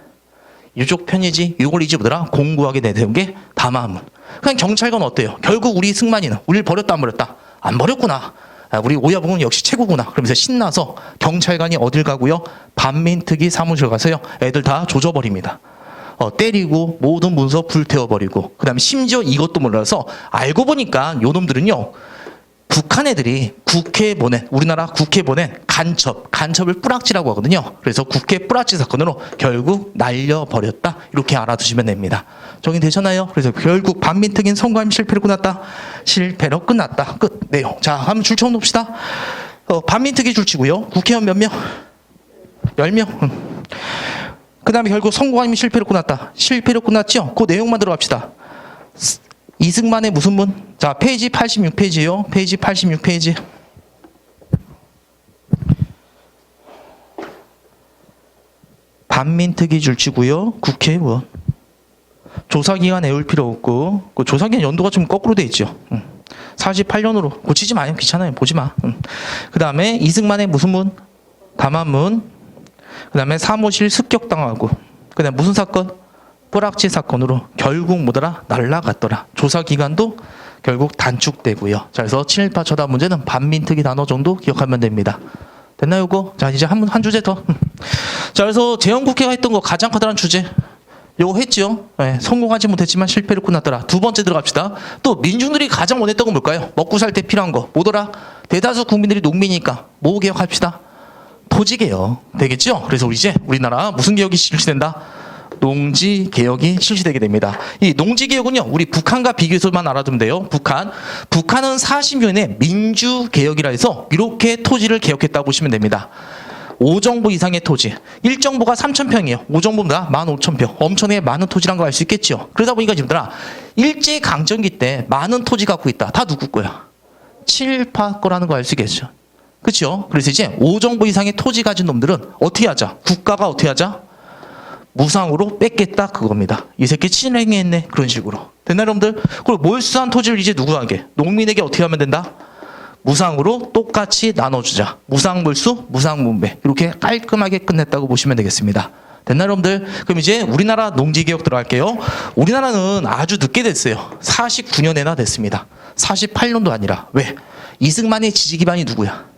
유족 편이지. 이걸 이제 뭐더라? 공고하게 내세운 게 담화문. 그냥 경찰관 어때요? 결국 우리 승만이는 우리를 버렸다 안 버렸다? 안 버렸구나. 우리 오야봉은 역시 최고구나. 그러면서 신나서 경찰관이 어딜 가고요? 반민특위 사무실 가서요. 애들 다 조져버립니다. 때리고 모든 문서 불태워버리고 그 다음에 심지어 이것도 몰라서 알고 보니까 요 놈들은요. 북한 애들이 국회에 보낸 우리나라 국회에 보낸 간첩을 뿌락지라고 하거든요. 그래서 국회 뿌락지 사건으로 결국 날려버렸다. 이렇게 알아두시면 됩니다. 정리되셨나요? 그래서 결국 반민특위는 선거임 실패로 끝났다. 실패로 끝났다. 끝. 내용. 자, 한번 줄 쳐놓읍시다. 반민특위 줄치고요. 국회의원 몇 명? 10명. 그 다음에 결국 선거임 실패로 끝났다. 실패로 끝났죠? 그 내용만 들어갑시다. 이승만의 무슨 문? 자, 페이지 86페이지요. 페이지 86페이지. 반민특위 줄치고요. 국회의원. 조사기간 애울 필요 없고, 그 조사기간 연도가 좀 거꾸로 돼 있죠. 48년으로 고치지 마요. 귀찮아요. 보지 마. 그 다음에 이승만의 무슨 문? 담화문. 그 다음에 사무실 습격당하고. 그 다음에 무슨 사건? 뿌락지 사건으로 결국 뭐더라? 날라갔더라. 조사 기간도 결국 단축되고요. 자, 그래서 친일파 처단 문제는 반민특위 단어 정도 기억하면 됩니다. 됐나요, 이거? 자, 이제 한 주제 더. 자, 그래서 재헌국회가 했던 거 가장 커다란 주제. 요거 했죠? 네, 성공하지 못했지만 실패로 끝났더라. 두 번째 들어갑시다. 또 민중들이 가장 원했던 건 뭘까요? 먹고 살 때 필요한 거. 뭐더라? 대다수 국민들이 농민이니까 뭐 개혁합시다? 토지개혁. 되겠죠? 그래서 이제 우리나라 무슨 개혁이 실시된다? 농지개혁이 실시되게 됩니다. 이 농지개혁은요, 우리 북한과 비교해서만 알아두면 돼요. 북한은 40년에 민주개혁이라 해서 이렇게 토지를 개혁했다고 보시면 됩니다. 5정부 이상의 토지. 1정부가 3,000평이에요. 5정부입니다. 15,000평. 엄청나게 많은 토지란 거 알 수 있겠죠. 그러다 보니까 지금들아 일제강점기 때 많은 토지 갖고 있다. 다 누구 거야? 친일파 거라는 거 알 수 있겠죠. 그렇죠? 그래서 이제 5정부 이상의 토지 가진 놈들은 어떻게 하자? 국가가 어떻게 하자? 무상으로 뺏겠다 그겁니다. 이 새끼 친행했네 그런 식으로. 됐나 여러분들? 그리고 몰수한 토지를 이제 누구에게? 농민에게 어떻게 하면 된다? 무상으로 똑같이 나눠주자. 무상몰수, 무상분배. 이렇게 깔끔하게 끝냈다고 보시면 되겠습니다. 됐나 여러분들? 그럼 이제 우리나라 농지개혁 들어갈게요. 우리나라는 아주 늦게 됐어요. 49년에나 됐습니다. 48년도 아니라. 왜? 이승만의 지지 기반이 누구야?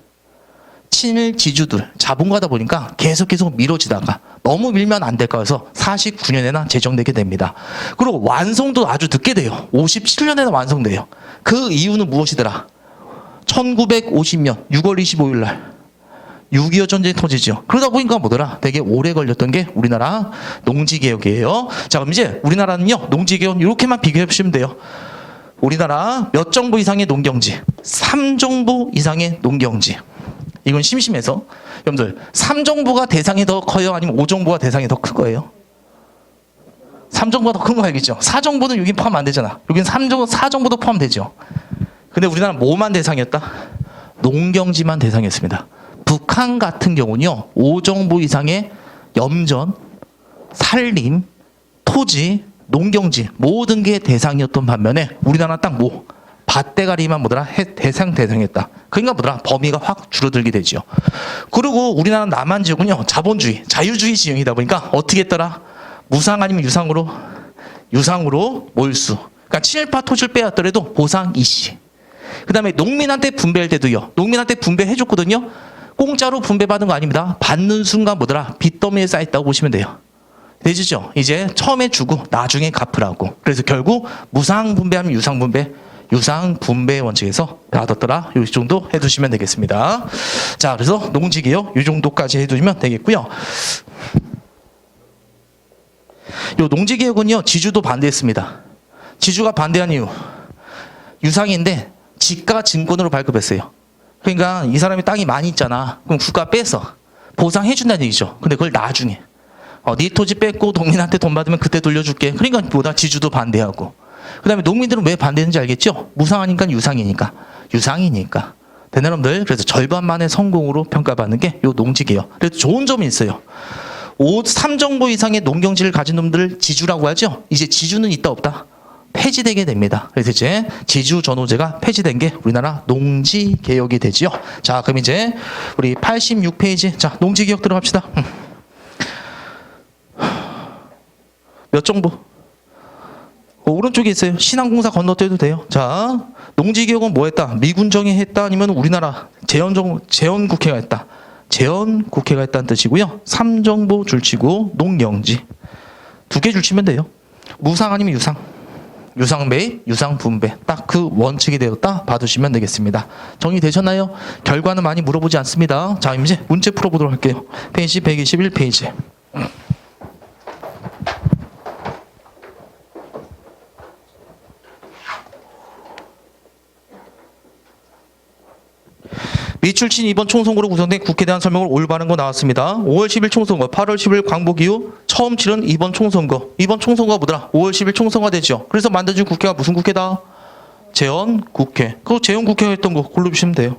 친일 지주들 자본가다 보니까 계속 미뤄지다가 너무 밀면 안 될까 해서 49년에나 제정되게 됩니다. 그리고 완성도 아주 늦게 돼요. 57년에나 완성돼요. 그 이유는 무엇이더라? 1950년 6월 25일 날 6.25 전쟁이 터지죠. 그러다 보니까 뭐더라? 되게 오래 걸렸던 게 우리나라 농지개혁이에요. 자, 그럼 이제 우리나라는요, 농지개혁 이렇게만 비교해 보시면 돼요. 우리나라 몇 정부 이상의 농경지? 3정부 이상의 농경지. 이건 심심해서 여러분들 3정부가 대상이 더 커요? 아니면 5정부가 대상이 더 큰 거예요? 3정부가 더 큰 거 알겠죠? 4정부는 여긴 포함 안 되잖아. 여긴 4정부도 포함되죠. 근데 우리나라는 뭐만 대상이었다? 농경지만 대상이었습니다. 북한 같은 경우는요, 5정부 이상의 염전, 산림, 토지, 농경지 모든 게 대상이었던 반면에 우리나라는 딱 뭐? 밭대가리만 뭐더라? 대상했다. 그러니까 뭐더라? 범위가 확 줄어들게 되죠. 그리고 우리나라 남한 지역은요, 자본주의, 자유주의 지형이다 보니까 어떻게 했더라? 무상 아니면 유상으로? 유상으로 몰수. 그러니까 친일파 토지를 빼앗더라도 보상 이시. 그 다음에 농민한테 분배할 때도요, 농민한테 분배해줬거든요. 공짜로 분배받은 거 아닙니다. 받는 순간 뭐더라? 빚더미에 쌓였다고 보시면 돼요. 되시죠? 이제 처음에 주고 나중에 갚으라고. 그래서 결국 무상 분배하면 유상 분배. 유상 분배 원칙에서 받았더라. 이 정도 해두시면 되겠습니다. 자, 그래서 농지개혁 이 정도까지 해두시면 되겠고요. 요 농지개혁은요, 지주도 반대했습니다. 지주가 반대한 이유, 유상인데 지가 증권으로 발급했어요. 그러니까 이 사람이 땅이 많이 있잖아. 그럼 국가 빼서 보상해준다는 얘기죠. 근데 그걸 나중에 네 토지 뺏고 농민한테 돈 받으면 그때 돌려줄게. 그러니까 보다 지주도 반대하고. 그 다음에 농민들은 왜 반대했는지 알겠죠? 무상하니까 유상이니까. 유상이니까. 대나름들 그래서 절반만의 성공으로 평가받는 게 요 농지개혁. 그래도 좋은 점이 있어요. 3정보 이상의 농경지를 가진 놈들을 지주라고 하죠. 이제 지주는 있다 없다? 폐지되게 됩니다. 그래서 이제 지주 전호제가 폐지된 게 우리나라 농지개혁이 되지요. 자, 그럼 이제 우리 86페이지. 자, 농지개혁 들어갑시다. 몇 정보? 오른쪽에 있어요. 신항공사 건너뛰어도 돼요. 자, 농지개혁은 뭐 했다? 미군정이 했다? 아니면 우리나라 재헌국회가 했다? 재헌국회가 했다는 뜻이고요. 3정보 줄치고 농경지. 2개 줄치면 돼요. 무상 아니면 유상. 유상 매입, 유상 분배. 딱 그 원칙이 되었다 봐두시면 되겠습니다. 정리되셨나요? 결과는 많이 물어보지 않습니다. 자, 이제 문제 풀어보도록 할게요. 페이지 121페이지. 미출친 이번 총선거로 구성된 국회에 대한 설명을 올바른 거 나왔습니다. 5월 10일 총선거, 8월 10일 광복 이후 처음 치른 이번 총선거. 이번 총선거가 뭐더라? 5월 10일 총선거가 되죠. 그래서 만들어진 국회가 무슨 국회다? 재헌국회. 그 재헌국회가 했던 거 골라주시면 돼요.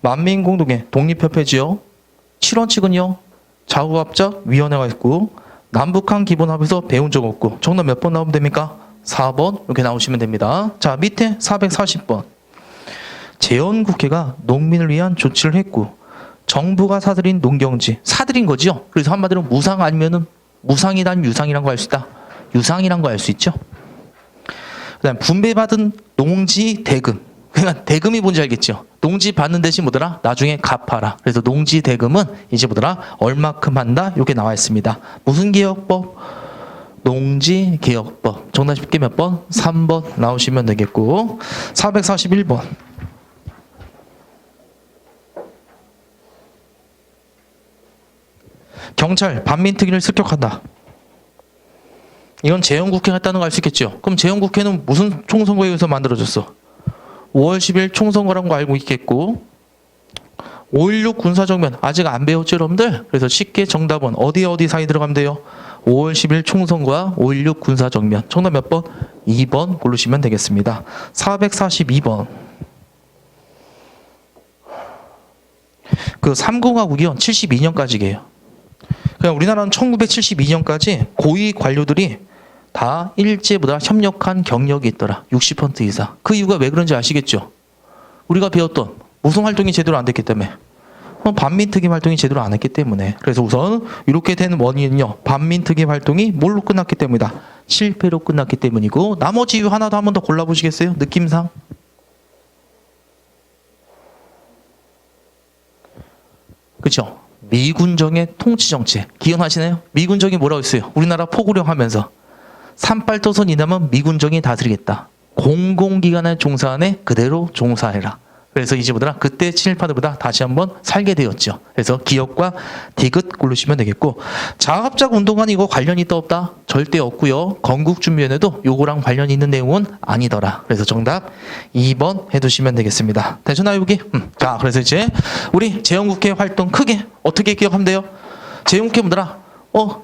만민공동회 독립협회지요. 7원칙은요. 자구합작위원회가 있고 남북한 기본합의서 배운 적 없고 정답 몇 번 나오면 됩니까? 4번 이렇게 나오시면 됩니다. 자, 밑에 440번. 재헌국회가 농민을 위한 조치를 했고 정부가 사들인 농경지, 사들인 거지요. 그래서 한마디로 무상 아니면은 무상이란 유상이란 거 알 수 있다. 유상이란 거 알 수 있죠. 그다음 분배받은 농지 대금. 그러니까 대금이 뭔지 알겠죠. 농지 받는 대신 뭐더라? 나중에 갚아라. 그래서 농지 대금은 이제 뭐더라? 얼마큼 한다? 이렇게 나와 있습니다. 무슨 개혁법? 농지개혁법. 정답 쉽게 몇 번? 3번 나오시면 되겠고 441번. 경찰 반민특위를 습격한다. 이건 재헌국회가 했다는 거 알 수 있겠죠. 그럼 재헌국회는 무슨 총선거에 의해서 만들어졌어? 5월 10일 총선거라는 거 알고 있겠고 5.16 군사정변 아직 안 배웠죠 여러분들? 그래서 쉽게 정답은 어디 사이 들어가면 돼요? 5월 10일 총선거와 5.16 군사정변. 정답 몇 번? 2번 고르시면 되겠습니다. 442번. 그 3공화국이요 72년까지예요. 그냥 우리나라는 1972년까지 고위 관료들이 다 일제보다 협력한 경력이 있더라. 60% 이상. 그 이유가 왜 그런지 아시겠죠? 우리가 배웠던 무슨 활동이 제대로 안 됐기 때문에. 반민특위 활동이 제대로 안 했기 때문에. 그래서 우선 이렇게 된 원인은요. 반민특위 활동이 뭘로 끝났기 때문이다. 실패로 끝났기 때문이고 나머지 이유 하나 더 한 번 더 골라보시겠어요? 느낌상. 그렇죠? 미군정의 통치정책 기억하시나요? 미군정이 뭐라고 했어요? 우리나라 포구령 하면서 38도선 이남은 미군정이 다스리겠다. 공공기관에 종사하네 그대로 종사해라. 그래서 이제 뭐더라? 그때 친일파들보다 다시 한번 살게 되었죠. 그래서 기억과 디귿 고르시면 되겠고 자합작 운동과는 이거 관련이 있다 없다? 절대 없고요. 건국준비위원회도 요거랑 관련이 있는 내용은 아니더라. 그래서 정답 2번 해두시면 되겠습니다. 되셨나요 여기? 자, 그래서 이제 우리 재헌국회 활동 크게 어떻게 기억하면 돼요? 재헌국회 뭐더라?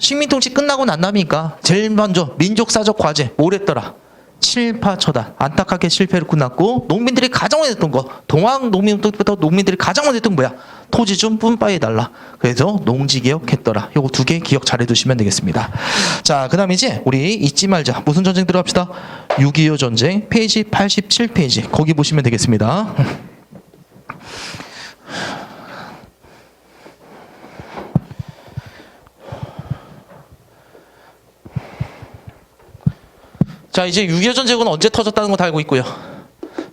식민통치 끝나고 난 다음이니까 제일 먼저 민족사적 과제 뭘 했더라? 친일파 처단 안타깝게 실패로 끝났고 농민들이 가장 원했던 거 동학 농민부터 농민들이 가장 원했던 뭐야? 토지 좀 분파해 달라. 그래서 농지개혁 했더라. 요거 2개 기억 잘 해두시면 되겠습니다. 자, 그 다음에 이제 우리 잊지 말자. 무슨 전쟁 들어갑시다. 6.25 전쟁 페이지 87페이지 거기 보시면 되겠습니다. 자, 이제 6.25 전쟁은 언제 터졌다는 거 다 알고 있고요.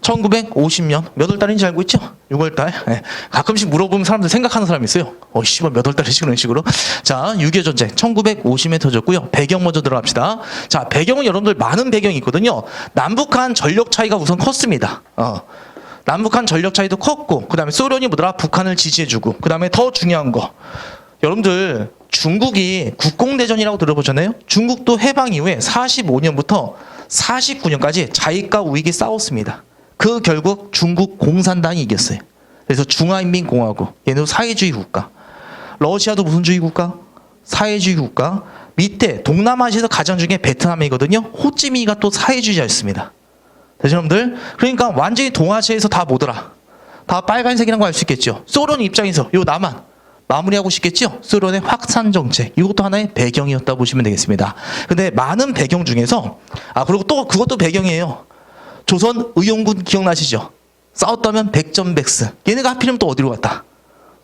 1950년 몇 월 달인지 알고 있죠? 6월 달. 네. 가끔씩 물어보면 사람들 생각하는 사람이 있어요. 씨발 몇 월 달이지 그런 식으로. 자, 6.25 전쟁 1950에 터졌고요. 배경 먼저 들어갑시다. 자, 배경은 여러분들 많은 배경이 있거든요. 남북한 전력 차이가 우선 컸습니다. 남북한 전력 차이도 컸고, 그 다음에 소련이 뭐더라? 북한을 지지해주고, 그 다음에 더 중요한 거. 여러분들 중국이 국공대전이라고 들어보셨나요? 중국도 해방 이후에 45년부터 49년까지 자익과 우익이 싸웠습니다. 그 결국 중국 공산당이 이겼어요. 그래서 중화인민공화국, 얘는 사회주의 국가. 러시아도 무슨 주의 국가? 사회주의 국가. 밑에 동남아시아에서 가장 중요한 베트남이거든요. 호찌민이가 또 사회주의자였습니다. 되죠, 여러분들? 그러니까 완전히 동아시아에서 다 뭐더라? 다 빨간색이라는 거 알 수 있겠죠. 소련 입장에서 요 남한 마무리하고 싶겠죠. 소련의 확산 정책, 이것도 하나의 배경이었다 보시면 되겠습니다. 근데 많은 배경 중에서 그리고 또 그것도 배경이에요. 조선 의용군 기억나시죠? 싸웠다면 백전백승. 얘네가 하필이면 또 어디로 갔다?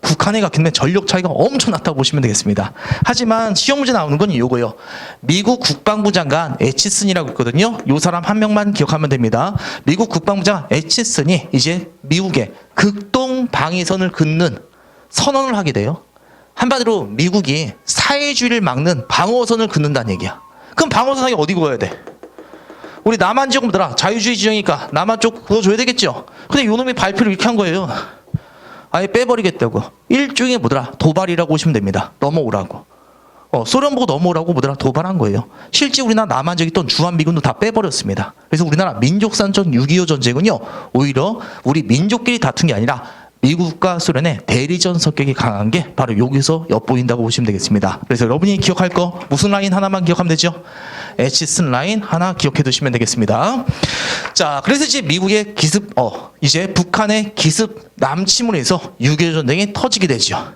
북한에 갔기 때문에 전력 차이가 엄청났다 보시면 되겠습니다. 하지만 시험 문제 나오는 건 이거예요. 미국 국방부 장관 애치슨이라고 있거든요. 이 사람 한 명만 기억하면 됩니다. 미국 국방부 장관 애치슨이 이제 미국의 극동 방위선을 긋는 선언을 하게 돼요. 한마디로 미국이 사회주의를 막는 방어선을 긋는다는 얘기야. 그럼 방어선이 어디 그어야 돼? 우리 남한 지역은 뭐더라? 자유주의 지역이니까 남한 쪽 그어줘야 되겠죠. 근데 요놈이 발표를 이렇게 한 거예요. 아예 빼버리겠다고. 일종의 뭐더라? 도발이라고 보시면 됩니다. 넘어오라고. 소련 보고 넘어오라고 뭐더라? 도발한 거예요. 실제 우리나라 남한 지역에 있던 주한미군도 다 빼버렸습니다. 그래서 우리나라 민족산전 6.25 전쟁은요, 오히려 우리 민족끼리 다툰 게 아니라 미국과 소련의 대리전 성격이 강한 게 바로 여기서 엿보인다고 보시면 되겠습니다. 그래서 여러분이 기억할 거 무슨 라인 하나만 기억하면 되죠? 애치슨 라인 하나 기억해 두시면 되겠습니다. 자, 그래서 이제 미국의 이제 북한의 기습 남침으로 해서 6.25 전쟁이 터지게 되죠.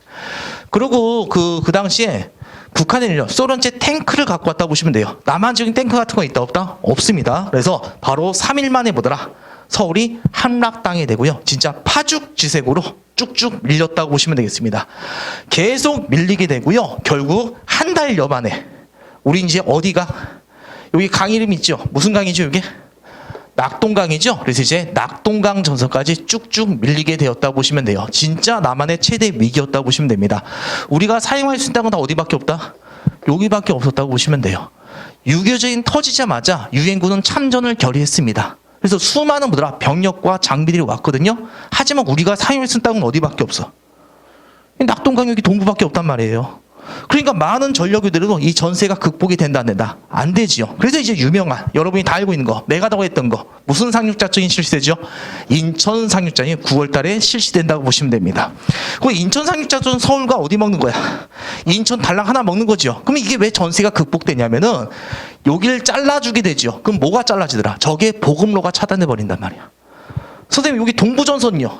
그리고 그 당시에 북한은요, 소련제 탱크를 갖고 왔다 보시면 돼요. 남한 지역에 탱크 같은 거 있다 없다? 없습니다. 그래서 바로 3일 만에 뭐더라? 서울이 함락당하게 되고요. 진짜 파죽지색으로 쭉쭉 밀렸다고 보시면 되겠습니다. 계속 밀리게 되고요. 결국 한 달여 만에 우리 이제 어디가? 여기 강 이름 있죠? 무슨 강이죠, 이게? 낙동강이죠? 그래서 이제 낙동강 전선까지 쭉쭉 밀리게 되었다고 보시면 돼요. 진짜 남한의 최대 위기였다고 보시면 됩니다. 우리가 사용할 수 있는 땅은 다 어디밖에 없다? 여기밖에 없었다고 보시면 돼요. 6.25 전쟁이 터지자마자 유엔군은 참전을 결의했습니다. 그래서 수많은 뭐더라? 병력과 장비들이 왔거든요. 하지만 우리가 사용할 수 있는 땅은 어디밖에 없어? 낙동강 여기 동부밖에 없단 말이에요. 그러니까 많은 전력유들도 이 전세가 극복이 된다 안 된다? 안 되지요. 그래서 이제 유명한 여러분이 다 알고 있는 거, 메가다고 했던 거, 무슨 상륙작전이 실시되죠? 인천 상륙작전이 9월 달에 실시된다고 보시면 됩니다. 그 인천 상륙작전 서울과 어디 먹는 거야? 인천 달랑 하나 먹는 거죠. 그럼 이게 왜 전세가 극복되냐면은 여기를 잘라주게 되죠. 그럼 뭐가 잘라지더라? 저게 보급로가 차단돼 버린단 말이야. 선생님, 여기 동부전선이요.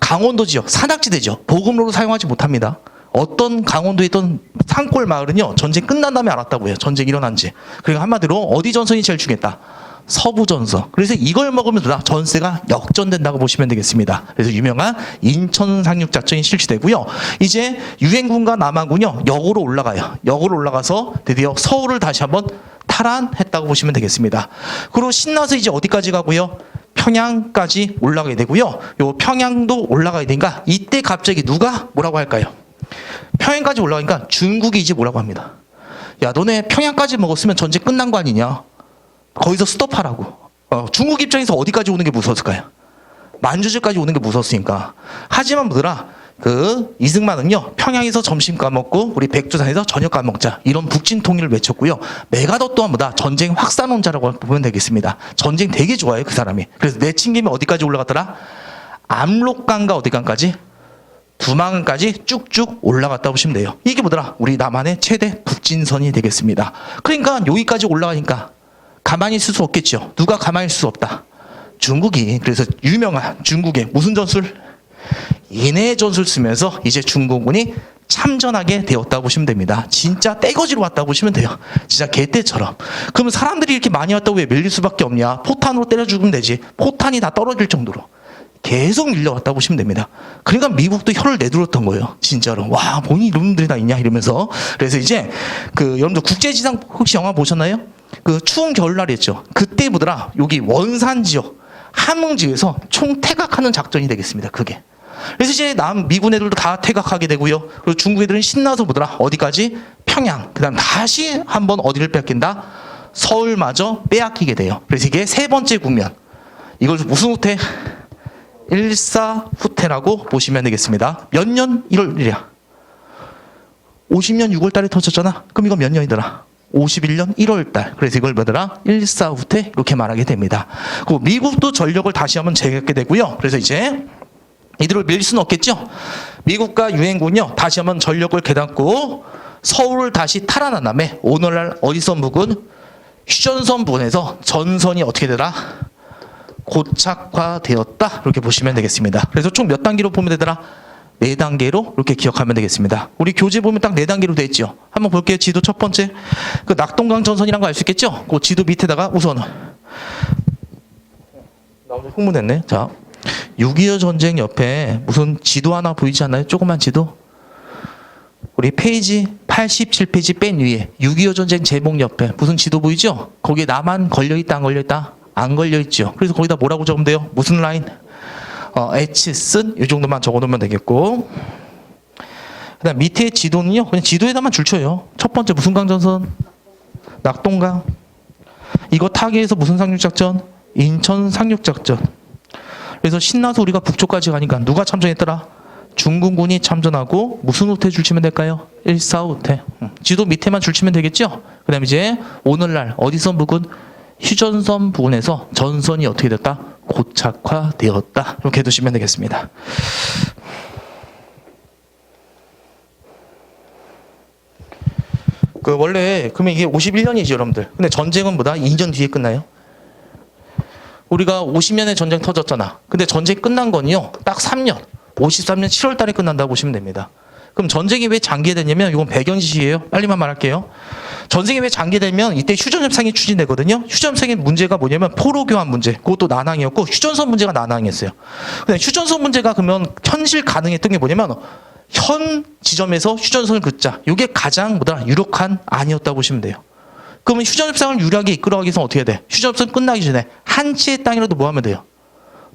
강원도 지역 산악지대죠. 보급로로 사용하지 못합니다. 어떤 강원도에 있던 산골 마을은요, 전쟁 끝난 다음에 알았다고 해요. 전쟁 일어난지. 그러니까 한마디로 어디 전선이 제일 중요했다? 서부 전선. 그래서 이걸 먹으면 전세가 역전된다고 보시면 되겠습니다. 그래서 유명한 인천 상륙 작전이 실시되고요. 이제 유엔군과 남한군요, 역으로 올라가요. 역으로 올라가서 드디어 서울을 다시 한번 탈환했다고 보시면 되겠습니다. 그리고 신나서 이제 어디까지 가고요? 평양까지 올라가게 되고요. 요 평양도 올라가야 되니까 이때 갑자기 누가 뭐라고 할까요? 평양까지 올라가니까 중국이 이제 뭐라고 합니다. 야, 너네 평양까지 먹었으면 전쟁 끝난 거 아니냐? 거기서 스톱하라고. 중국 입장에서 어디까지 오는 게 무서웠을까요? 만주지까지 오는 게 무서웠으니까. 하지만 뭐더라? 이승만은요, 평양에서 점심 까먹고 우리 백두산에서 저녁 까먹자, 이런 북진 통일을 외쳤고요. 메가더 또한 뭐다? 전쟁 확산론자라고 보면 되겠습니다. 전쟁 되게 좋아해요, 그 사람이. 그래서 내친김에 어디까지 올라갔더라? 압록강과 어디강까지? 두만강까지 쭉쭉 올라갔다 보시면 돼요. 이게 뭐더라? 우리 남한의 최대 북진선이 되겠습니다. 그러니까 여기까지 올라가니까 가만히 있을 수 없겠죠. 누가 가만히 있을 수 없다? 중국이. 그래서 유명한 중국의 무슨 전술? 인해 전술 쓰면서 이제 중국군이 참전하게 되었다 보시면 됩니다. 진짜 떼거지로 왔다 보시면 돼요. 진짜 개떼처럼. 그러면 사람들이 이렇게 많이 왔다고 왜 밀릴 수밖에 없냐? 포탄으로 때려 죽으면 되지. 포탄이 다 떨어질 정도로 계속 밀려왔다 보시면 됩니다. 그러니까 미국도 혀를 내둘었던 거예요. 진짜로. 와, 뭐니 이놈들이 다 있냐 이러면서. 그래서 이제 여러분들 국제지상 혹시 영화 보셨나요? 추운 겨울날이었죠. 그때 뭐더라? 여기 원산 지역 함흥지에서 총 퇴각하는 작전이 되겠습니다. 그게. 그래서 이제 미군 애들도 다 퇴각하게 되고요. 그리고 중국 애들은 신나서 뭐더라? 어디까지? 평양. 그다음 다시 한번 어디를 뺏긴다? 서울마저 빼앗기게 돼요. 그래서 이게 세 번째 국면. 이걸 무슨 후퇴? 일사후퇴라고 보시면 되겠습니다. 몇 년? 1월 1일이야. 50년 6월 달에 터졌잖아. 그럼 이건 몇 년이더라? 51년 1월 달. 그래서 이걸 뭐더라? 일사후퇴 이렇게 말하게 됩니다. 그리고 미국도 전력을 다시 한번 재겠게 되고요. 그래서 이제 이들을 밀 수는 없겠죠. 미국과 유엔군요 다시 한번 전력을 깨닫고 서울을 다시 탈환한 다음에 오늘날 어디서 묵은 휴전선 부근에서 전선이 어떻게 되더라? 고착화되었다. 이렇게 보시면 되겠습니다. 그래서 총 몇 단계로 보면 되더라? 4단계로 이렇게 기억하면 되겠습니다. 우리 교재 보면 딱 4단계로 돼 있죠. 한번 볼게요. 지도 첫 번째. 그 낙동강 전선이란 거 알 수 있겠죠? 그 지도 밑에다가 우선 흥분했네. 자, 6.25 전쟁 옆에 무슨 지도 하나 보이지 않나요? 조그만 지도. 우리 페이지 87페이지 맨 위에 6.25 전쟁 제목 옆에 무슨 지도 보이죠? 거기에 나만 걸려있다 안 걸려있다? 안 걸려있죠. 그래서 거기다 뭐라고 적으면 돼요? 무슨 라인? H쓴 이 정도만 적어놓으면 되겠고, 그다음 밑에 지도는요 그냥 지도에다만 줄쳐요. 첫 번째 무슨 강전선? 낙동강. 이거 타기 위해서 무슨 상륙작전? 인천 상륙작전. 그래서 신나서 우리가 북쪽까지 가니까 누가 참전했더라? 중국군이 참전하고 무슨 후퇴 줄치면 될까요? 일사후퇴. 지도 밑에만 줄치면 되겠죠? 그 다음에 이제 오늘날 어디서 묵은 휴전선 부근에서 전선이 어떻게 됐다? 고착화되었다. 이렇게 해두시면 되겠습니다. 그 원래 그러면 이게 51년이죠, 여러분들. 근데 전쟁은 뭐다? 2년 뒤에 끝나요. 우리가 50년에 전쟁 터졌잖아. 근데 전쟁 끝난 건요, 딱 3년. 53년 7월 달에 끝난다고 보시면 됩니다. 그럼 전쟁이 왜 장기화됐냐면 이건 배경지시예요. 빨리만 말할게요. 전쟁이 왜 장기화되면 이때 휴전협상이 추진되거든요. 휴전협상의 문제가 뭐냐면 포로 교환 문제. 그것도 난항이었고 휴전선 문제가 난항이었어요. 근데 휴전선 문제가 그러면 현실 가능했던 게 뭐냐면 현 지점에서 휴전선을 긋자. 이게 가장 뭐다 유력한 안이었다고 보시면 돼요. 그러면 휴전협상을 유리하게 이끌어가기 위해서 어떻게 해야 돼? 휴전협상 끝나기 전에 한 치의 땅이라도 뭐 하면 돼요?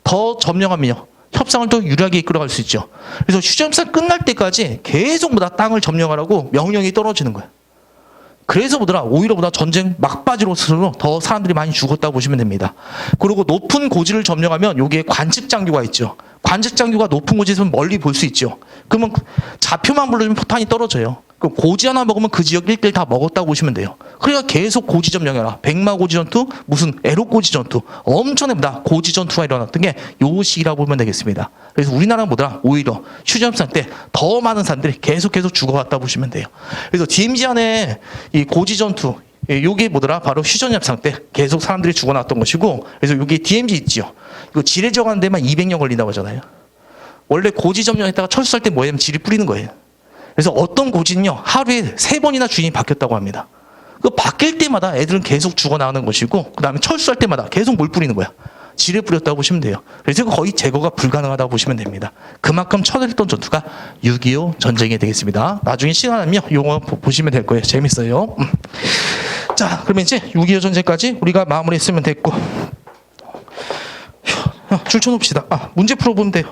더 점령하면요. 협상을 더 유리하게 이끌어갈 수 있죠. 그래서 휴전협상 끝날 때까지 계속 뭐다 땅을 점령하라고 명령이 떨어지는 거예요. 그래서 보더라 오히려 보다 전쟁 막바지로서 더 사람들이 많이 죽었다고 보시면 됩니다. 그리고 높은 고지를 점령하면 여기에 관측장교가 있죠. 관측장교가 높은 고지에서 멀리 볼 수 있죠. 그러면 좌표만 불러주면 포탄이 떨어져요. 그럼 고지 하나 먹으면 그 지역 일대를 다 먹었다고 보시면 돼요. 그러니까 계속 고지 점령해라. 백마고지 전투, 무슨 에로고지 전투, 엄청납니다. 고지 전투가 일어났던 게 요 시기라고 보면 되겠습니다. 그래서 우리나라는 뭐더라? 오히려 휴전협상 때 더 많은 사람들이 계속 죽어왔다 보시면 돼요. 그래서 DMZ 안에 이 고지 전투, 요게 뭐더라? 바로 휴전협상 때 계속 사람들이 죽어났던 것이고, 그래서 요게 DMZ 있죠. 이거 지뢰 정하는 데만 200년 걸린다고 하잖아요. 원래 고지 점령했다가 철수할 때 뭐냐면 지뢰 뿌리는 거예요. 그래서 어떤 고지는요 하루에 3번이나 주인이 바뀌었다고 합니다. 그 바뀔 때마다 애들은 계속 죽어나가는 것이고, 그 다음에 철수할 때마다 계속 뭘 뿌리는 거야? 지뢰 뿌렸다고 보시면 돼요. 그래서 거의 제거가 불가능하다고 보시면 됩니다. 그만큼 처절했던 전투가 6.25 전쟁이 되겠습니다. 나중에 시간 나면 이거 보시면 될 거예요. 재밌어요. 자, 그러면 이제 6.25 전쟁까지 우리가 마무리했으면 됐고, 줄쳐놓읍시다. 문제 풀어보면 돼요.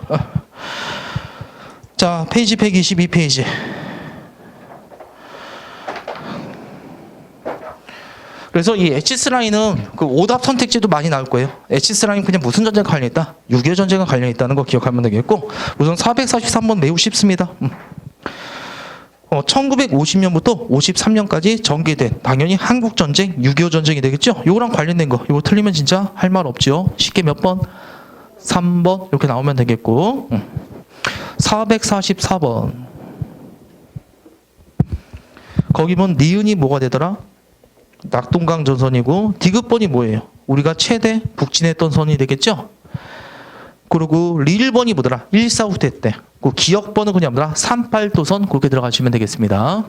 자, 페이지 122페이지. 그래서 이 H라인은 그 오답 선택지도 많이 나올 거예요. H라인 그냥 무슨 전쟁과 관련있다? 6.25 전쟁과 관련있다는 거 기억하면 되겠고, 우선 443번 매우 쉽습니다. 1950년부터 53년까지 전개된 당연히 한국전쟁, 6.25 전쟁이 되겠죠? 요거랑 관련된 거. 이거 틀리면 진짜 할 말 없죠. 쉽게 몇 번? 3번 이렇게 나오면 되겠고, 444번. 거기 보면 니은이 뭐가 되더라? 낙동강 전선이고, 디귿번이 뭐예요? 우리가 최대 북진했던 선이 되겠죠? 그리고 리일번이 뭐더라? 1사후퇴 때. 그 기억번은 그냥 뭐더라? 38도선 그렇게 들어가시면 되겠습니다.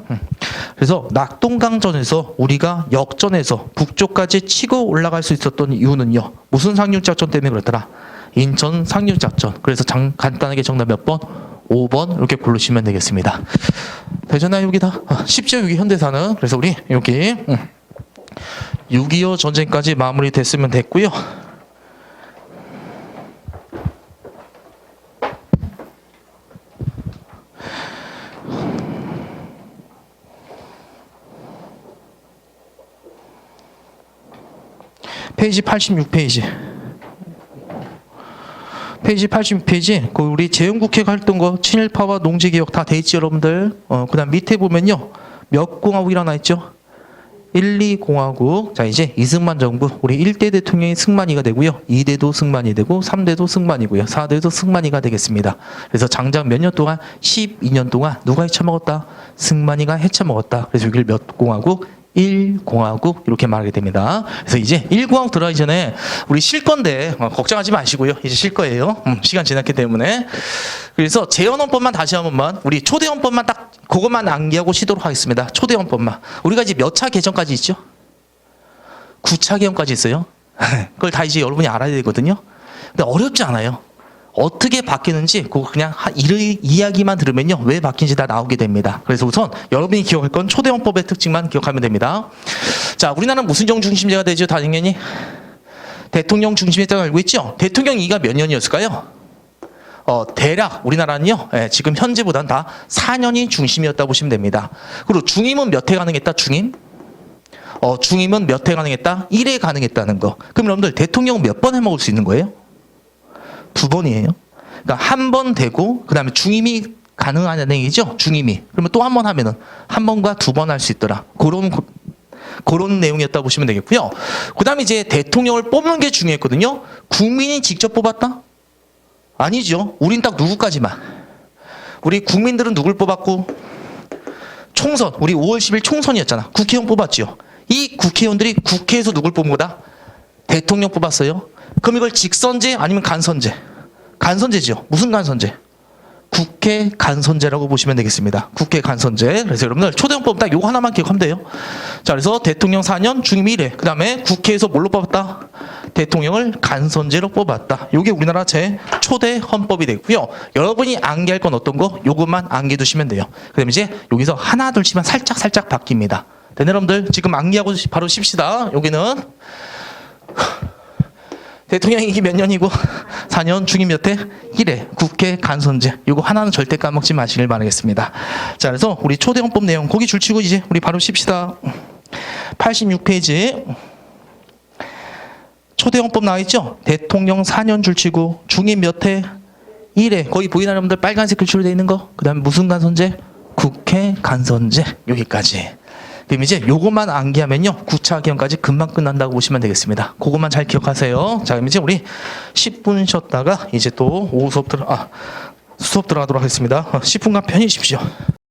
그래서 낙동강전에서 우리가 역전해서 북쪽까지 치고 올라갈 수 있었던 이유는요. 무슨 상륙작전 때문에 그렇더라? 인천 상륙작전. 그래서 간단하게 정답 몇 번? 5번 이렇게 고르시면 되겠습니다. 되잖아요, 여기다. 쉽죠, 여기 현대사는. 그래서 우리 여기 6.25 전쟁까지 마무리됐으면 됐고요. 페이지 86페이지. 페이지 86페이지. 그 우리 재헌국회가 했던 거 친일파와 농지개혁 다 돼 있죠, 여러분들. 그다음 밑에 보면요. 몇 공화국 일어나 있죠? 1, 2공화국. 자, 이제 이승만 정부 우리 1대 대통령이 승만이가 되고요. 2대도 승만이 되고 3대도 승만이고요. 4대도 승만이가 되겠습니다. 그래서 장장 몇 년 동안 12년 동안 누가 헤쳐먹었다? 승만이가 헤쳐먹었다. 그래서 여기를 몇 공화국? 1공화국 이렇게 말하게 됩니다. 그래서 이제 1공화국 들어가기 전에 우리 쉴 건데 걱정하지 마시고요. 이제 쉴 거예요. 시간 지났기 때문에. 그래서 재헌헌법만 다시 한 번만 우리 초대헌법만 딱 그것만 암기하고 쉬도록 하겠습니다. 초대헌법만. 우리가 이제 몇 차 개정까지 있죠? 9차 개정까지 있어요. 그걸 다 이제 여러분이 알아야 되거든요. 근데 어렵지 않아요. 어떻게 바뀌는지 그거 그냥 이야기만 들으면요. 왜 바뀐지 다 나오게 됩니다. 그래서 우선 여러분이 기억할 건 초대헌법의 특징만 기억하면 됩니다. 자, 우리나라는 무슨 정 중심제가 되죠? 당연히 대통령 중심제라고 알고 있죠? 대통령 2가 몇 년이었을까요? 대략 우리나라는요. 지금 현재보단 다 4년이 중심이었다 보시면 됩니다. 그리고 중임은 몇 회 가능했다? 중임? 중임은 몇 회 가능했다? 1회 가능했다는 거. 그럼 여러분들 대통령은 몇 번 해먹을 수 있는 거예요? 2번이에요. 그러니까 한 번 되고 그다음에 중임이 가능하다는 얘기죠. 중임이. 그러면 또 한 번 하면은 한 번과 2번 할 수 있더라. 그런 내용이었다 보시면 되겠고요. 그다음에 이제 대통령을 뽑는 게 중요했거든요. 국민이 직접 뽑았다? 아니죠. 우린 딱 누구까지만. 우리 국민들은 누굴 뽑았고 총선. 우리 5월 10일 총선이었잖아. 국회의원 뽑았죠. 이 국회의원들이 국회에서 누굴 뽑은 거다? 대통령 뽑았어요. 그럼 이걸 직선제 아니면 간선제? 간선제죠. 무슨 간선제? 국회 간선제라고 보시면 되겠습니다. 국회 간선제. 그래서 여러분들 초대헌법 딱 요거 하나만 기억하면 돼요. 자, 그래서 대통령 4년 중임 1회. 그 다음에 국회에서 뭘로 뽑았다? 대통령을 간선제로 뽑았다. 요게 우리나라 제 초대 헌법이 되고요. 여러분이 암기할 건 어떤 거? 요것만 암기해 두시면 돼요. 그 다음에 이제 여기서 하나 둘씩만 살짝 바뀝니다. 네, 여러분들 지금 암기하고 바로 쉽시다. 여기는 대통령이 몇 년이고 4년 중임 몇 회? 1회 국회 간선제. 이거 하나는 절대 까먹지 마시길 바라겠습니다. 자, 그래서 우리 초대헌법 내용 거기 줄치고 이제 우리 바로 쉽시다. 86페이지 초대헌법 나와있죠? 대통령 4년 줄치고 중임 몇 회? 1회. 거기 보이나요 여러분들? 빨간색 글씨로 되어 있는 거. 그 다음에 무슨 간선제? 국회 간선제. 여기까지. 그럼 이제 요것만 암기하면요 9차 개헌까지 금방 끝난다고 보시면 되겠습니다. 그것만 잘 기억하세요. 자, 그럼 이제 우리 10분 쉬었다가 이제 또 오후 수업 수업 들어가도록 하겠습니다. 10분간 편히 쉬십시오.